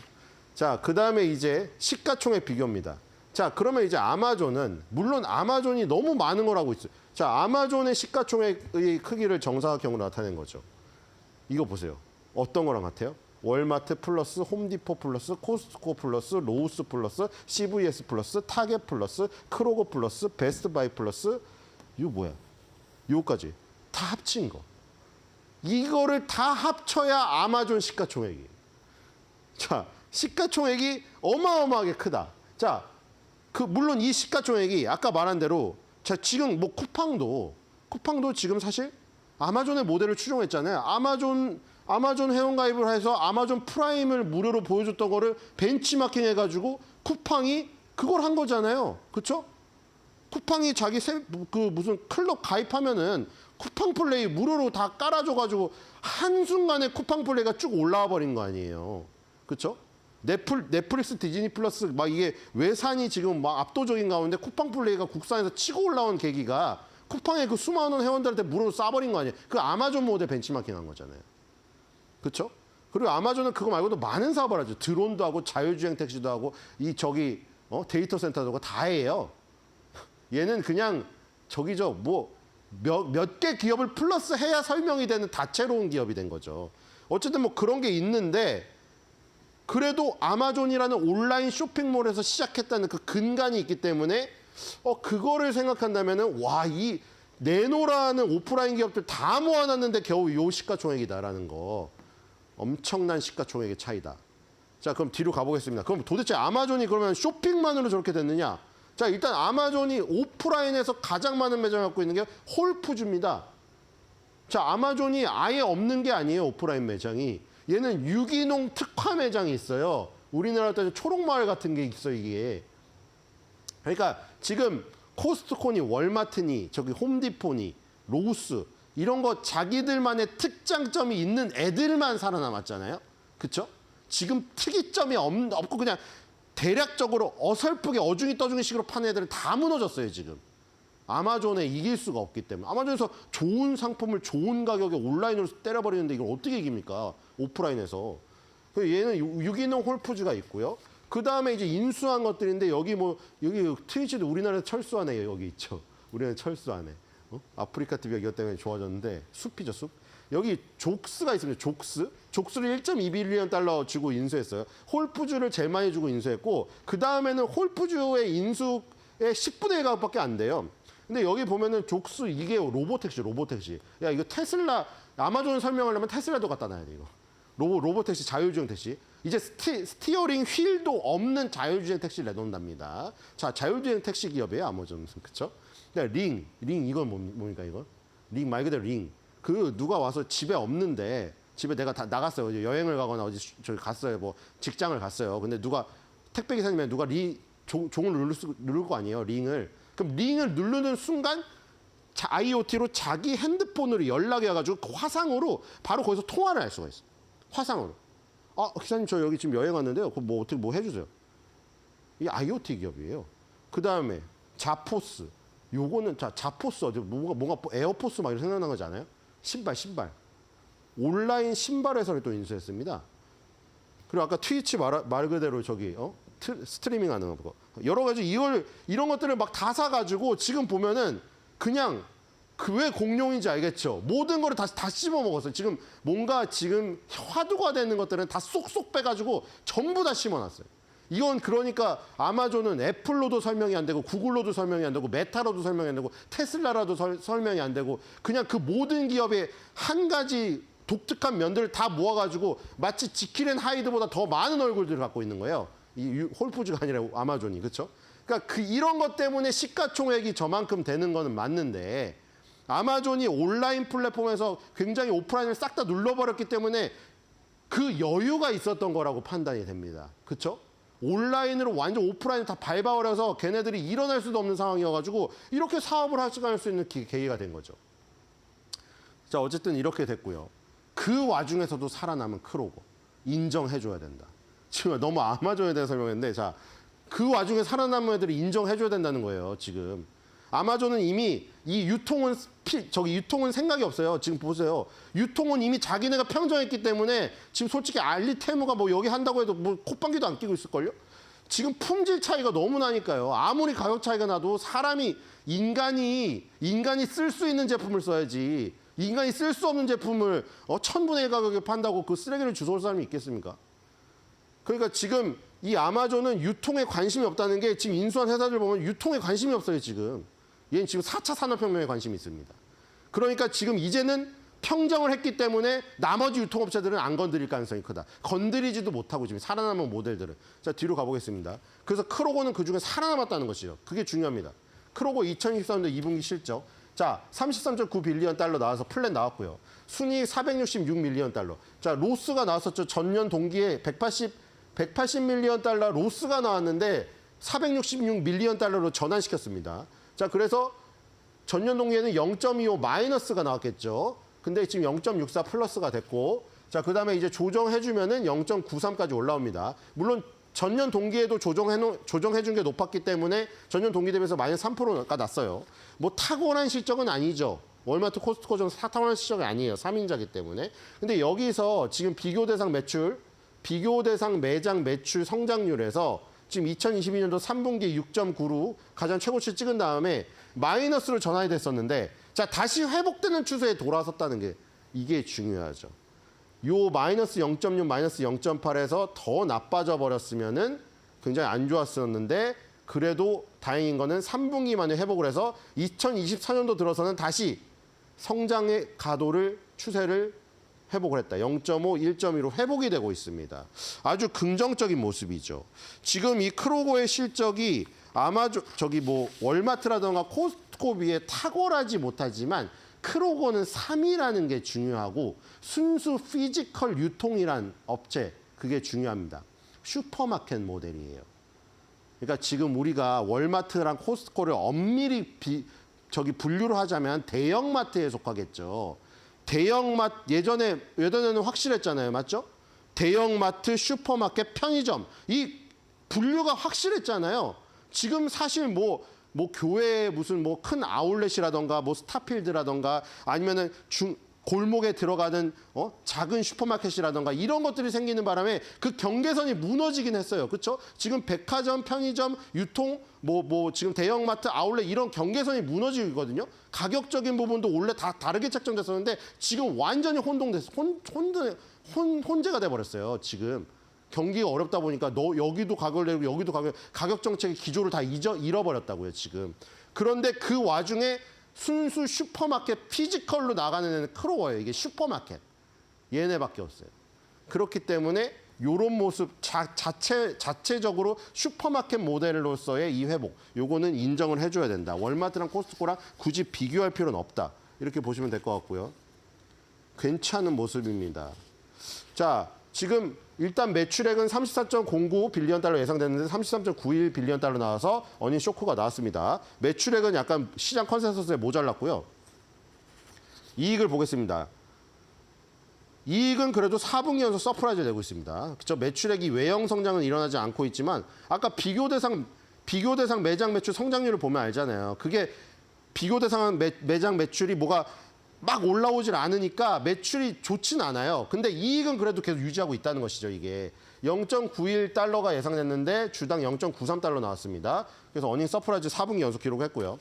자, 그 다음에 이제 시가총액 비교입니다. 자, 그러면 이제 아마존은 물론 아마존이 너무 많은 걸 하고 있어요. 자, 아마존의 시가총액의 크기를 정사각형으로 나타낸 거죠. 이거 보세요. 어떤 거랑 같아요? 월마트 플러스 홈디포 플러스 코스트코 플러스 로우스 플러스 CVS 플러스 타겟 플러스 크로고 플러스 베스트바이 플러스 이거 뭐야? 요거까지 다 합친 거. 이거를 다 합쳐야 아마존 시가총액이. 자, 시가총액이 어마어마하게 크다. 자, 물론 이 시가총액이 아까 말한 대로 자, 지금 뭐 쿠팡도 지금 사실 아마존의 모델을 추종했잖아요. 아마존 회원가입을 해서 아마존 프라임을 무료로 보여줬던 거를 벤치마킹 해가지고 쿠팡이 그걸 한 거잖아요. 그렇죠? 쿠팡이 자기 무슨 클럽 가입하면은 쿠팡 플레이 무료로 다 깔아줘가지고 한순간에 쿠팡 플레이가 쭉 올라와 버린 거 아니에요. 그렇죠? 넷플릭스, 디즈니 플러스 막 이게 외산이 지금 막 압도적인 가운데 쿠팡 플레이가 국산에서 치고 올라온 계기가 쿠팡의 그 수많은 회원들한테 무료로 쏴버린 거 아니에요. 그 아마존 모델 벤치마킹 한 거잖아요. 그렇죠? 그리고 아마존은 그거 말고도 많은 사업을 하죠. 드론도 하고 자율주행 택시도 하고 데이터 센터도 하고 다 해요. 얘는 그냥 뭐 몇 개 기업을 플러스 해야 설명이 되는 다채로운 기업이 된 거죠. 어쨌든 뭐 그런 게 있는데 그래도 아마존이라는 온라인 쇼핑몰에서 시작했다는 그 근간이 있기 때문에 그거를 생각한다면은 이 내노라는 오프라인 기업들 다 모아놨는데 겨우 요 시가총액이다라는 거. 엄청난 시가총액의 차이다. 자, 그럼 뒤로 가보겠습니다. 그럼 도대체 아마존이 그러면 쇼핑만으로 저렇게 됐느냐? 자, 일단 아마존이 오프라인에서 가장 많은 매장을 갖고 있는 게 홀푸즈입니다. 자, 아마존이 아예 없는 게 아니에요, 오프라인 매장이. 얘는 유기농 특화 매장이 있어요. 우리나라 따지면 초록마을 같은 게 있어, 이게. 그러니까 지금 코스트코니 월마트니 저기 홈디포니 로스 이런 거 자기들만의 특장점이 있는 애들만 살아남았잖아요. 그렇죠? 지금 특이점이 없고 그냥 대략적으로 어설프게 어중이 떠중이 식으로 파는 애들은 다 무너졌어요. 지금. 아마존에 이길 수가 없기 때문에. 아마존에서 좋은 상품을 좋은 가격에 온라인으로 때려버리는데 이걸 어떻게 이깁니까? 오프라인에서. 얘는 유기농 홀푸즈가 있고요. 그 다음에 이제 인수한 것들인데 여기 트위치도 우리나라에서 철수하네. 여기 있죠. 우리나라 철수하네. 아프리카 TV가 이것 때문에 좋아졌는데 숲이죠, 숲. 여기 족스가 있습니다. 족스를 1.2빌리언 달러 주고 인수했어요. 홀푸즈를 제일 많이 주고 인수했고 그 다음에는 홀푸즈의 인수의 10분의 1가밖에 안 돼요. 근데 여기 보면은 족스 이게 로보택시. 야 이거 테슬라 아마존을 설명하려면 테슬라도 갖다 놔야 돼 이거. 로보택시 자율주행 택시. 이제 스티어링 휠도 없는 자율주행 택시를 내놓는답니다. 자 자율주행 택시 기업이에요 아마존은 그렇죠? 링 이건 뭡니까 이거? 링 말 그대로 링. 그 누가 와서 집에 없는데 집에 내가 다 나갔어요. 이제 여행을 가거나 어디 저기 갔어요. 뭐 직장을 갔어요. 근데 누가 택배 기사님이 누가 종을 누를 거 아니에요. 링을. 그럼 링을 누르는 순간 IoT로 자기 핸드폰으로 연락이 와가지고 그 화상으로 바로 거기서 통화를 할 수가 있어요. 화상으로. 아 기사님 저 여기 지금 여행 왔는데요. 그럼 뭐 어떻게 뭐 해주세요. 이게 IoT 기업이에요. 그 다음에 자포스. 요거는 자포스 어디 뭔가 에어포스 막 이런 생각난 거지 않아요? 신발. 온라인 신발 회사를 또 인수했습니다. 그리고 아까 트위치 말 그대로 저기 스트리밍 하는 거 여러 가지 이런 것들을 막 다 사가지고 지금 보면은 그냥 그 왜 공룡인지 알겠죠? 모든 거를 다 씹어 먹었어요. 지금 뭔가 지금 화두가 되는 것들은 다 쏙쏙 빼가지고 전부 다 심어놨어요. 이건 그러니까 아마존은 애플로도 설명이 안 되고 구글로도 설명이 안 되고 메타로도 설명이 안 되고 테슬라라도 설명이 안 되고 그냥 그 모든 기업의 한 가지 독특한 면들을 다 모아가지고 마치 지킬 앤 하이드보다 더 많은 얼굴들을 갖고 있는 거예요. 이 홀푸즈가 아니라 아마존이 그렇죠? 그러니까 이런 것 때문에 시가총액이 저만큼 되는 거는 맞는데 아마존이 온라인 플랫폼에서 굉장히 오프라인을 싹 다 눌러버렸기 때문에 그 여유가 있었던 거라고 판단이 됩니다. 그렇죠? 온라인으로 완전 오프라인 다 밟아버려서 걔네들이 일어날 수도 없는 상황이어가지고 이렇게 사업을 할 수 있는 계기가 된 거죠. 자 어쨌든 이렇게 됐고요. 그 와중에서도 살아남은 크로고 인정해줘야 된다. 지금 너무 아마존에 대해서 설명했는데 자 그 와중에 살아남은 애들이 인정해줘야 된다는 거예요. 지금 아마존은 이미 이 유통은 생각이 없어요. 지금 보세요. 유통은 이미 자기네가 평정했기 때문에 지금 솔직히 알리테무가 뭐 여기 한다고 해도 뭐 콧방귀도 안 끼고 있을걸요? 지금 품질 차이가 너무 나니까요. 아무리 가격 차이가 나도 인간이 쓸 수 있는 제품을 써야지. 인간이 쓸 수 없는 제품을 1000분의 1 가격에 판다고 그 쓰레기를 주워올 사람이 있겠습니까? 그러니까 지금 이 아마존은 유통에 관심이 없다는 게 지금 인수한 회사들 보면 유통에 관심이 없어요, 지금. 얘는 지금 4차 산업혁명에 관심이 있습니다. 그러니까 지금 이제는 평정을 했기 때문에 나머지 유통업체들은 안 건드릴 가능성이 크다. 건드리지도 못하고 지금 살아남은 모델들은. 자, 뒤로 가보겠습니다. 그래서 크로고는 그중에 살아남았다는 것이죠. 그게 중요합니다. 크로고 2023년도 2분기 실적. 자, 33.9빌리언 달러 나와서 플랜 나왔고요. 순이익 466밀리언 달러. 자, 로스가 나왔었죠. 전년 동기에 180밀리언 달러 로스가 나왔는데 466밀리언 달러로 전환시켰습니다. 자, 그래서 전년 동기에는 0.25 마이너스가 나왔겠죠. 근데 지금 0.64 플러스가 됐고, 자, 그 다음에 이제 조정해주면은 0.93까지 올라옵니다. 물론 전년 동기에도 조정해준 게 높았기 때문에 전년 동기 대비해서 마이너스 3%가 났어요. 뭐 탁월한 실적은 아니죠. 월마트 코스트코전 탁월한 실적이 아니에요. 3인자기 때문에. 근데 여기서 지금 비교 대상 매장 매출 성장률에서 지금 2022년도 3분기 6.9로 가장 최고치를 찍은 다음에 마이너스로 전환이 됐었는데 자 다시 회복되는 추세에 돌아섰다는 게 이게 중요하죠. 요 마이너스 0.6, 마이너스 0.8에서 더 나빠져 버렸으면은 굉장히 안 좋았었는데 그래도 다행인 거는 3분기 만에 회복을 해서 2024년도 들어서는 다시 성장의 추세를 회복을 했다. 0.5, 1.2로 회복이 되고 있습니다. 아주 긍정적인 모습이죠. 지금 이 크로고의 실적이 월마트라든가 코스트코 비해 탁월하지 못하지만 크로고는 3위라는 게 중요하고 순수 피지컬 유통이란 업체 그게 중요합니다. 슈퍼마켓 모델이에요. 그러니까 지금 우리가 월마트랑 코스트코를 엄밀히 분류를 하자면 대형마트에 속하겠죠. 예전에는 확실했잖아요. 맞죠? 대형마트, 슈퍼마켓, 편의점. 이 분류가 확실했잖아요. 지금 사실 뭐 교회에 무슨 뭐 큰 아울렛이라던가 뭐 스타필드라던가 아니면은 골목에 들어가는 작은 슈퍼마켓이라던가 이런 것들이 생기는 바람에 그 경계선이 무너지긴 했어요. 그렇죠? 지금 백화점, 편의점, 유통, 지금 대형마트, 아울렛 이런 경계선이 무너지거든요. 가격적인 부분도 원래 다 다르게 책정됐었는데 지금 완전히 혼재가 돼 버렸어요. 지금 경기가 어렵다 보니까 여기도 가격을 내고 여기도 가격 정책의 기조를 다 잃어버렸다고요. 지금. 그런데 그 와중에 순수 슈퍼마켓 피지컬로 나가는 애는 크로워예요. 이게 슈퍼마켓. 얘네밖에 없어요. 그렇기 때문에 이런 모습 자체적으로 슈퍼마켓 모델로서의 이 회복. 요거는 인정을 해줘야 된다. 월마트랑 코스트코랑 굳이 비교할 필요는 없다. 이렇게 보시면 될 것 같고요. 괜찮은 모습입니다. 자, 지금 일단 매출액은 34.09 빌리언 달러 예상됐는데 33.91 빌리언 달러 나와서 어닝 쇼크가 나왔습니다. 매출액은 약간 시장 컨센서스에 모자랐고요. 이익을 보겠습니다. 이익은 그래도 4분기 연속 서프라이즈를 내고 있습니다. 그렇죠? 매출액이 외형 성장은 일어나지 않고 있지만 아까 비교 대상 매장 매출 성장률을 보면 알잖아요. 그게 비교 대상 매장 매출이 뭐가 막 올라오질 않으니까 매출이 좋진 않아요. 근데 이익은 그래도 계속 유지하고 있다는 것이죠, 이게. 0.91달러가 예상됐는데 주당 0.93달러 나왔습니다. 그래서 어닝 서프라이즈 4분기 연속 기록했고요.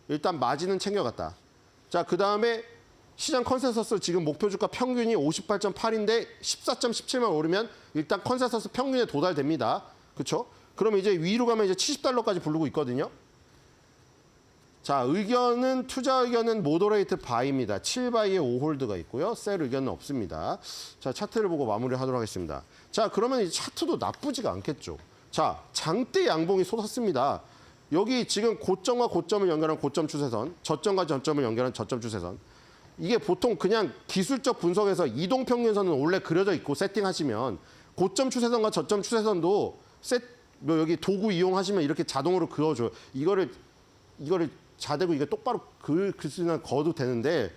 일단 마진은 챙겨갔다. 자, 그다음에 시장 컨센서스 지금 목표 주가 평균이 58.8인데 14.17만 오르면 일단 컨센서스 평균에 도달됩니다. 그렇죠? 그럼 이제 위로 가면 이제 70달러까지 부르고 있거든요. 자, 투자 의견은 모더레이트 바이입니다. 7바이에 5홀드가 있고요. 셀 의견은 없습니다. 자, 차트를 보고 마무리하도록 하겠습니다. 자, 그러면 이 차트도 나쁘지가 않겠죠. 자, 장대 양봉이 솟았습니다. 여기 지금 고점과 고점을 연결한 고점 추세선, 저점과 저점을 연결한 저점 추세선. 이게 보통 그냥 기술적 분석에서 이동평균선은 원래 그려져 있고 세팅하시면 고점 추세선과 저점 추세선도 여기 도구 이용하시면 이렇게 자동으로 그어줘요. 이거를 자대고 이게 똑바로 글쓰나 그어도 되는데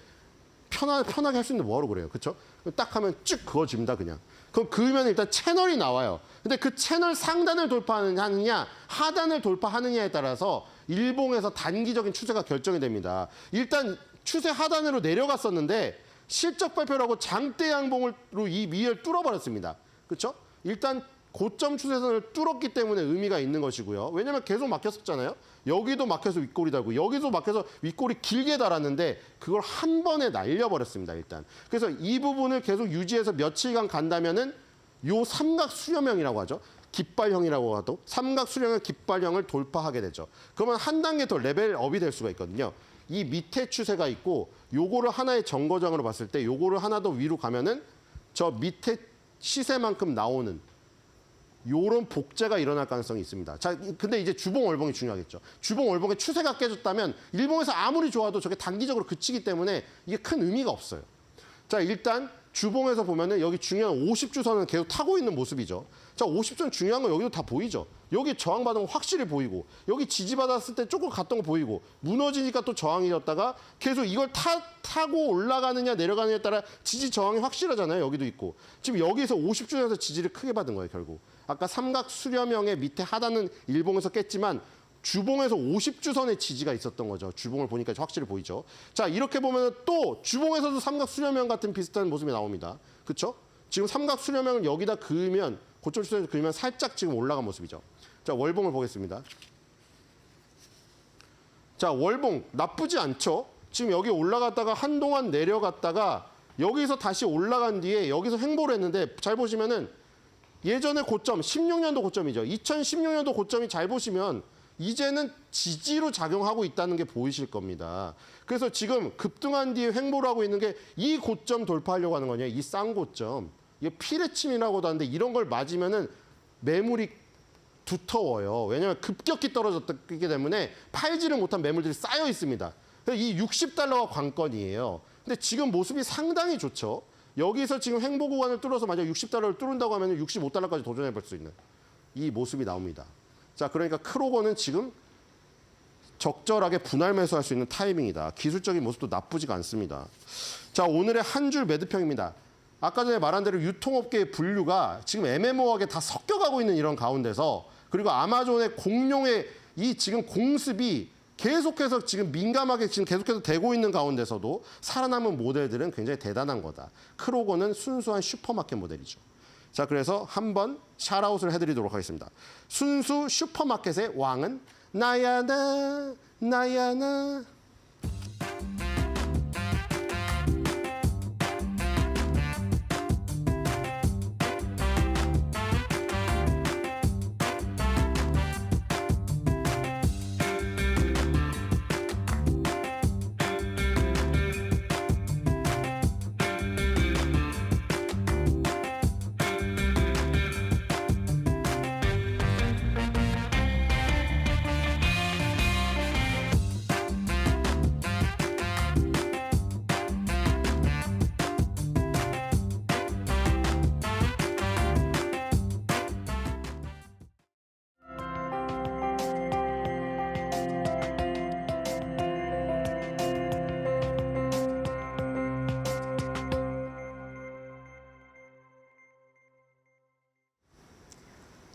편하게 할 수 있는데 뭐하러 그래요. 그렇죠? 딱 하면 쭉 그어집니다. 그냥. 그럼 그으면 일단 채널이 나와요. 근데 그 채널 상단을 돌파하느냐 하단을 돌파하느냐에 따라서 일봉에서 단기적인 추세가 결정이 됩니다. 일단 추세 하단으로 내려갔었는데 실적 발표라고 장대 양봉으로 이 위를 뚫어버렸습니다. 그렇죠? 일단 고점 추세선을 뚫었기 때문에 의미가 있는 것이고요. 왜냐하면 계속 막혔었잖아요. 여기도 막혀서 윗골이 달고 여기도 막혀서 윗골이 길게 달았는데 그걸 한 번에 날려버렸습니다. 일단. 그래서 이 부분을 계속 유지해서 며칠간 간다면은 요 삼각 수렴형이라고 하죠. 깃발형이라고 하도 삼각 수렴형 깃발형을 돌파하게 되죠. 그러면 한 단계 더 레벨업이 될 수가 있거든요. 이 밑에 추세가 있고 요거를 하나의 정거장으로 봤을 때 요거를 하나 더 위로 가면은 저 밑에 시세만큼 나오는 요런 복제가 일어날 가능성이 있습니다. 자, 근데 이제 주봉 월봉이 중요하겠죠. 주봉 월봉의 추세가 깨졌다면 일봉에서 아무리 좋아도 저게 단기적으로 그치기 때문에 이게 큰 의미가 없어요. 자, 일단 주봉에서 보면은 여기 중요한 50주선은 계속 타고 있는 모습이죠. 자, 50선 중요한 거 여기도 다 보이죠. 여기 저항받은 거 확실히 보이고 여기 지지받았을 때 조금 갔던 거 보이고 무너지니까 또 저항이었다가 계속 이걸 타고 올라가느냐 내려가느냐에 따라 지지 저항이 확실하잖아요. 여기도 있고. 지금 여기서 50주선에서 지지를 크게 받은 거예요. 결국. 아까 삼각 수렴형의 밑에 하단은 일봉에서 깼지만 주봉에서 50주선의 지지가 있었던 거죠. 주봉을 보니까 확실히 보이죠. 자, 이렇게 보면 또 주봉에서도 삼각 수렴형 같은 비슷한 모습이 나옵니다. 그렇죠? 지금 삼각 수렴형을 여기다 그으면 고점 추세에서 그으면 살짝 지금 올라간 모습이죠. 자, 월봉을 보겠습니다. 자, 월봉 나쁘지 않죠? 지금 여기 올라갔다가 한동안 내려갔다가 여기서 다시 올라간 뒤에 여기서 횡보를 했는데 잘 보시면은 예전의 고점, 16년도 고점이죠. 2016년도 고점이 잘 보시면 이제는 지지로 작용하고 있다는 게 보이실 겁니다. 그래서 지금 급등한 뒤에 횡보를 하고 있는 게 이 고점 돌파하려고 하는 거냐, 이 쌍고점. 이게 피레침이라고도 하는데 이런 걸 맞으면은 매물이 두터워요. 왜냐하면 급격히 떨어졌기 때문에 팔지를 못한 매물들이 쌓여 있습니다. 그래서 이 60달러가 관건이에요. 근데 지금 모습이 상당히 좋죠. 여기서 지금 횡보 구간을 뚫어서 만약 60달러를 뚫는다고 하면 65달러까지 도전해 볼 수 있는 이 모습이 나옵니다. 자, 그러니까 크로거는 지금 적절하게 분할 매수할 수 있는 타이밍이다. 기술적인 모습도 나쁘지가 않습니다. 자, 오늘의 한 줄 매도평입니다. 아까 전에 말한 대로 유통업계의 분류가 지금 애매모호하게 다 섞여가고 있는 이런 가운데서 그리고 아마존의 공룡의 이 지금 공습이 계속해서 지금 민감하게 지금 계속해서 되고 있는 가운데서도 살아남은 모델들은 굉장히 대단한 거다. 크로거는 순수한 슈퍼마켓 모델이죠. 자, 그래서 한번 샤라웃을 해드리도록 하겠습니다. 순수 슈퍼마켓의 왕은 나야 나, 나야 나.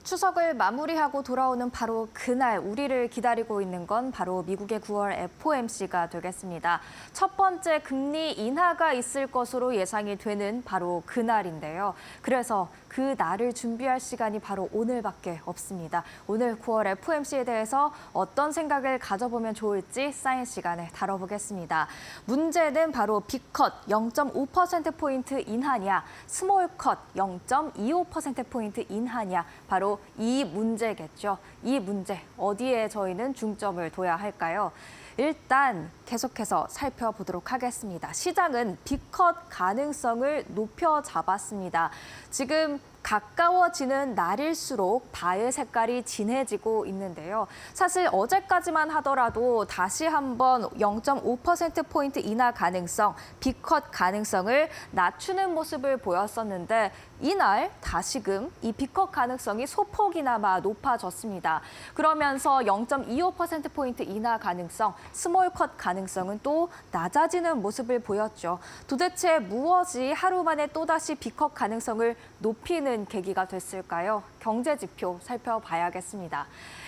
추석을 마무리하고 돌아오는 바로 그날 우리를 기다리고 있는 건 바로 미국의 9월 FOMC가 되겠습니다. 첫 번째 금리 인하가 있을 것으로 예상이 되는 바로 그날인데요. 그래서 그 날을 준비할 시간이 바로 오늘밖에 없습니다. 오늘 9월 FOMC에 대해서 어떤 생각을 가져보면 좋을지 쌓인 시간에 다뤄보겠습니다. 문제는 바로 빅컷 0.5%포인트 인하냐, 스몰컷 0.25%포인트 인하냐, 바로 이 문제겠죠. 이 문제 어디에 저희는 중점을 둬야 할까요? 일단 계속해서 살펴보도록 하겠습니다. 시장은 빅컷 가능성을 높여 잡았습니다. 지금 가까워지는 날일수록 바의 색깔이 진해지고 있는데요. 사실 어제까지만 하더라도 다시 한번 0.5%포인트 인하 가능성, 빅컷 가능성을 낮추는 모습을 보였었는데 이날 다시금 이 빅컷 가능성이 소폭이나마 높아졌습니다. 그러면서 0.25%포인트 인하 가능성, 스몰컷 가능성은 또 낮아지는 모습을 보였죠. 도대체 무엇이 하루 만에 또다시 빅컷 가능성을 높이는 계기가 됐을까요? 경제 지표 살펴봐야겠습니다.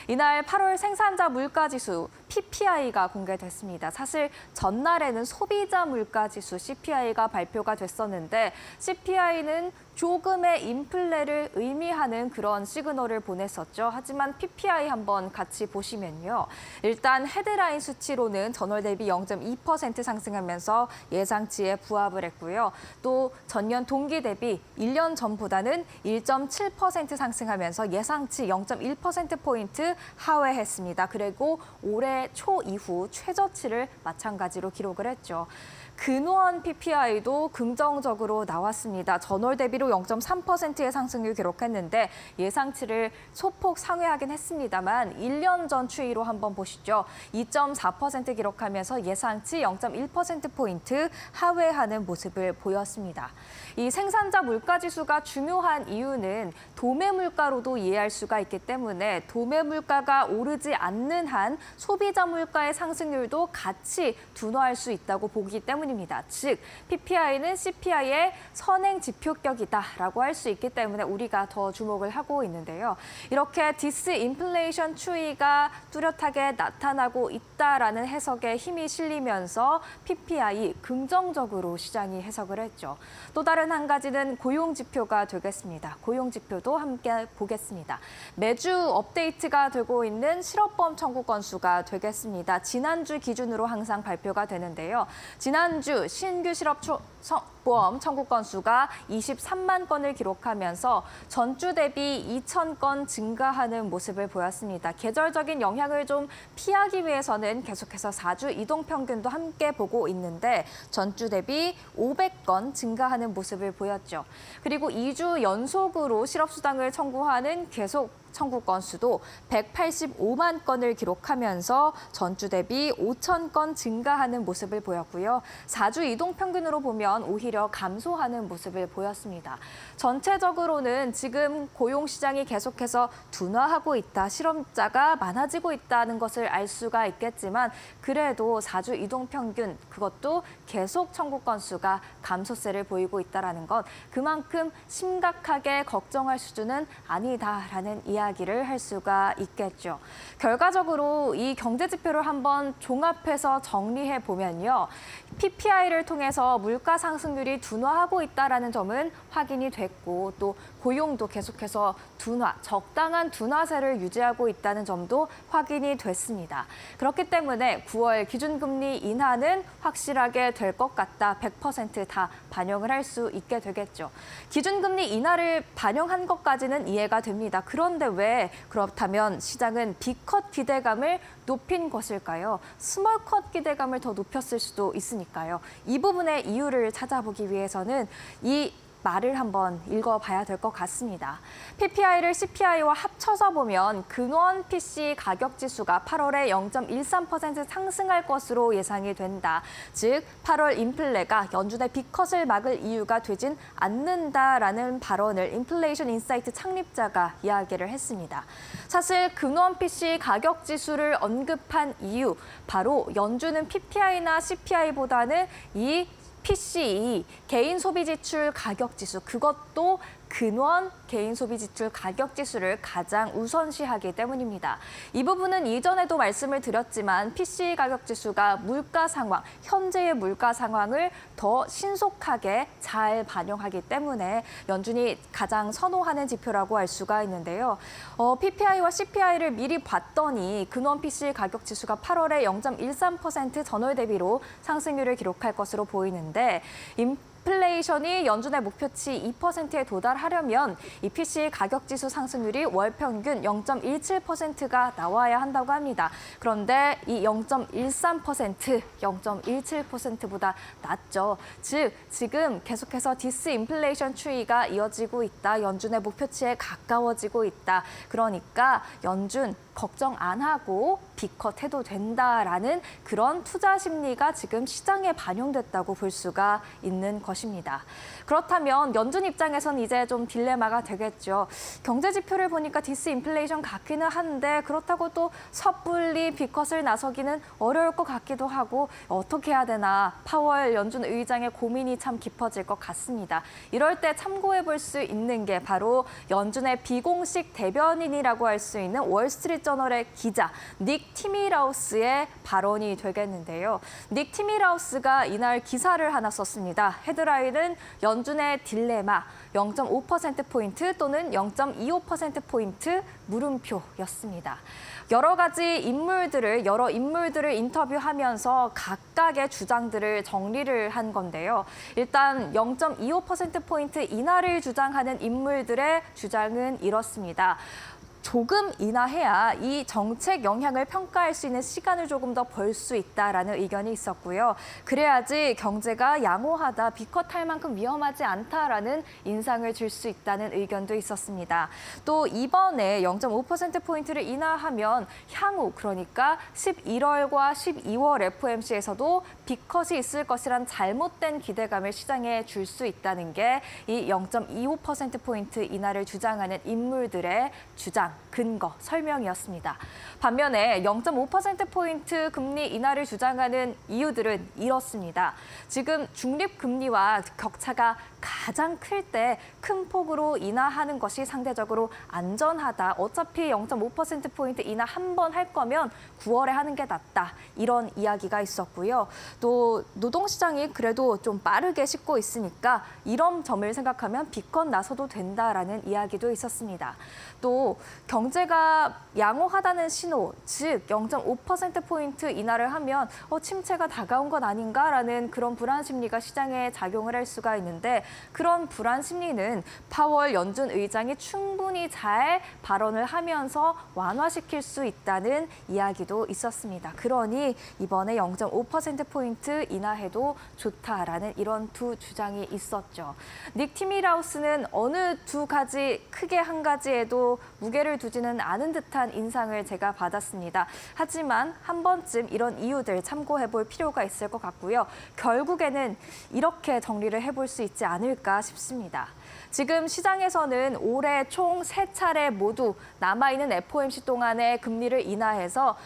이날 8월 생산자 물가지수 PPI가 공개됐습니다. 사실 전날에는 소비자 물가지수 CPI가 발표가 됐었는데 CPI는 조금의 인플레를 의미하는 그런 시그널을 보냈었죠. 하지만 PPI 한번 같이 보시면요. 일단 헤드라인 수치로는 전월 대비 0.2% 상승하면서 예상치에 부합을 했고요. 또 전년 동기 대비 1년 전보다는 1.7% 상승하면서 예상치 0.1%포인트 하회했습니다. 그리고 올해 초 이후 최저치를 마찬가지로 기록을 했죠. 근원 PPI도 긍정적으로 나왔습니다. 전월 대비로 0.3%의 상승을 기록했는데 예상치를 소폭 상회하긴 했습니다만 1년 전 추이로 한번 보시죠. 2.4% 기록하면서 예상치 0.1%포인트 하회하는 모습을 보였습니다. 이 생산자 물가지수가 중요한 이유는 도매 물가로도 이해할 수가 있기 때문에 도매 물가가 오르지 않는 한 소비자 물가의 상승률도 같이 둔화할 수 있다고 보기 때문입니다. 즉, PPI는 CPI의 선행 지표격이다라고 할 수 있기 때문에 우리가 더 주목을 하고 있는데요. 이렇게 디스인플레이션 추이가 뚜렷하게 나타나고 있다라는 해석에 힘이 실리면서 PPI 긍정적으로 시장이 해석을 했죠. 또 다른 한 가지는 고용 지표가 되겠습니다. 고용 지표도 함께 보겠습니다. 매주 업데이트가 되고 있는 실업보험 청구 건수가 되겠습니다. 지난주 기준으로 항상 발표가 되는데요. 지난주 신규 실업보험 청구 건수가 23만 건을 기록하면서 전주 대비 2천 건 증가하는 모습을 보였습니다. 계절적인 영향을 좀 피하기 위해서는 계속해서 4주 이동평균도 함께 보고 있는데 전주 대비 500건 증가하는 모습을 보였죠. 그리고 2주 연속으로 실업수당을 청구하는 계속 청구 건수도 185만 건을 기록하면서 전주 대비 5천 건 증가하는 모습을 보였고요. 4주 이동 평균으로 보면 오히려 감소하는 모습을 보였습니다. 전체적으로는 지금 고용 시장이 계속해서 둔화하고 있다, 실업자가 많아지고 있다는 것을 알 수가 있겠지만 그래도 4주 이동 평균 그것도 계속 청구 건수가 감소세를 보이고 있다는 것, 그만큼 심각하게 걱정할 수준은 아니다라는 이야기를 할 수가 있겠죠. 결과적으로 이 경제 지표를 한번 종합해서 정리해 보면요. PPI를 통해서 물가 상승률이 둔화하고 있다는 점은 확인이 됐고 또 고용도 계속해서 적당한 둔화세를 유지하고 있다는 점도 확인이 됐습니다. 그렇기 때문에 9월 기준금리 인하는 확실하게 될 것 같다. 100% 다 반영을 할 수 있게 되겠죠. 기준금리 인하를 반영한 것까지는 이해가 됩니다. 그런데 왜 그렇다면 시장은 B컷 기대감을 높인 것일까요? 스몰컷 기대감을 더 높였을 수도 있으니까요. 이 부분의 이유를 찾아보기 위해서는 이 말을 한번 읽어봐야 될 것 같습니다. PPI를 CPI와 합쳐서 보면 근원 PC 가격 지수가 8월에 0.13% 상승할 것으로 예상이 된다. 즉 8월 인플레가 연준의 B컷을 막을 이유가 되진 않는다라는 발언을 인플레이션 인사이트 창립자가 이야기를 했습니다. 사실 근원 PC 가격 지수를 언급한 이유, 바로 연준은 PPI나 CPI보다는 이 PCE, 개인 소비 지출 가격 지수, 그것도 근원 개인 소비 지출 가격 지수를 가장 우선시하기 때문입니다. 이 부분은 이전에도 말씀을 드렸지만 PCE 가격 지수가 물가 상황, 현재의 물가 상황을 더 신속하게 잘 반영하기 때문에 연준이 가장 선호하는 지표라고 할 수가 있는데요. PPI와 CPI를 미리 봤더니 근원 PCE 가격 지수가 8월에 0.13% 전월 대비로 상승률을 기록할 것으로 보이는데 인플레이션이 연준의 목표치 2%에 도달하려면 이 PC 가격지수 상승률이 월 평균 0.17%가 나와야 한다고 합니다. 그런데 이 0.13%, 0.17%보다 낮죠. 즉, 지금 계속해서 디스인플레이션 추이가 이어지고 있다. 연준의 목표치에 가까워지고 있다. 그러니까 연준 걱정 안 하고 B컷 해도 된다라는 그런 투자 심리가 지금 시장에 반영됐다고 볼 수가 있는 것입니다. 그렇다면 연준 입장에서는 이제 좀 딜레마가 되겠죠. 경제 지표를 보니까 디스인플레이션 같기는 한데 그렇다고 또 섣불리 B컷을 나서기는 어려울 것 같기도 하고 어떻게 해야 되나 파월 연준 의장의 고민이 참 깊어질 것 같습니다. 이럴 때 참고해 볼 수 있는 게 바로 연준의 비공식 대변인이라고 할 수 있는 월스트리트저널의 기자 닉 티미라우스의 발언이 되겠는데요. 닉 티미라우스가 이날 기사를 하나 썼습니다. 헤드라인은 연준의 딜레마 0.5%포인트 또는 0.25%포인트 물음표였습니다. 여러 인물들을 인터뷰하면서 각각의 주장들을 정리를 한 건데요. 일단 0.25%포인트 인하를 주장하는 인물들의 주장은 이렇습니다. 조금 인하해야 이 정책 영향을 평가할 수 있는 시간을 조금 더 벌 수 있다라는 의견이 있었고요. 그래야지 경제가 양호하다, B컷할 만큼 위험하지 않다라는 인상을 줄 수 있다는 의견도 있었습니다. 또 이번에 0.5%포인트를 인하하면 향후 그러니까 11월과 12월 FOMC에서도 B컷이 있을 것이란 잘못된 기대감을 시장에 줄 수 있다는 게 이 0.25%포인트 인하를 주장하는 인물들의 주장. 근거, 설명이었습니다. 반면에 0.5%포인트 금리 인하를 주장하는 이유들은 이렇습니다. 지금 중립금리와 격차가 가장 클 때 큰 폭으로 인하하는 것이 상대적으로 안전하다. 어차피 0.5%포인트 인하 한 번 할 거면 9월에 하는 게 낫다. 이런 이야기가 있었고요. 또 노동시장이 그래도 좀 빠르게 식고 있으니까 이런 점을 생각하면 B컷 나서도 된다라는 이야기도 있었습니다. 또 경제가 양호하다는 신호, 즉 0.5%포인트 인하를 하면 침체가 다가온 건 아닌가라는 그런 불안 심리가 시장에 작용을 할 수가 있는데 그런 불안 심리는 파월 연준 의장이 충분히 잘 발언을 하면서 완화시킬 수 있다는 이야기도 있었습니다. 그러니 이번에 0.5%포인트 인하해도 좋다라는 이런 두 주장이 있었죠. 닉 티미라우스는 어느 두 가지, 크게 한 가지에도 무게를 두지 보여주지는 않은 듯한 인상을 제가 받았습니다. 하지만 한 번쯤 이런 이유들 참고해 볼 필요가 있을 것 같고요. 결국에는 이렇게 정리를 해볼 수 있지 않을까 싶습니다. 지금 시장에서는 올해 총 3차례 모두 남아있는 FOMC 동안의 금리를 인하해서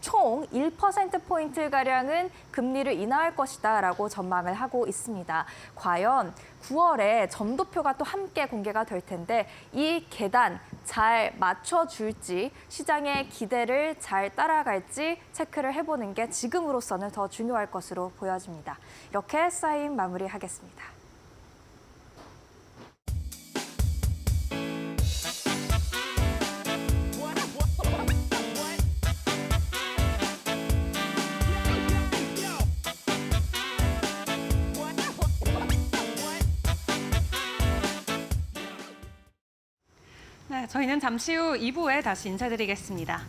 총 1%포인트가량은 금리를 인하할 것이다라고 전망을 하고 있습니다. 과연 9월에 점도표가 또 함께 공개가 될 텐데 이 계단 잘 맞춰줄지 시장의 기대를 잘 따라갈지 체크를 해보는 게 지금으로서는 더 중요할 것으로 보여집니다. 이렇게 사인 마무리하겠습니다. 네, 저희는 잠시 후 2부에 다시 인사드리겠습니다.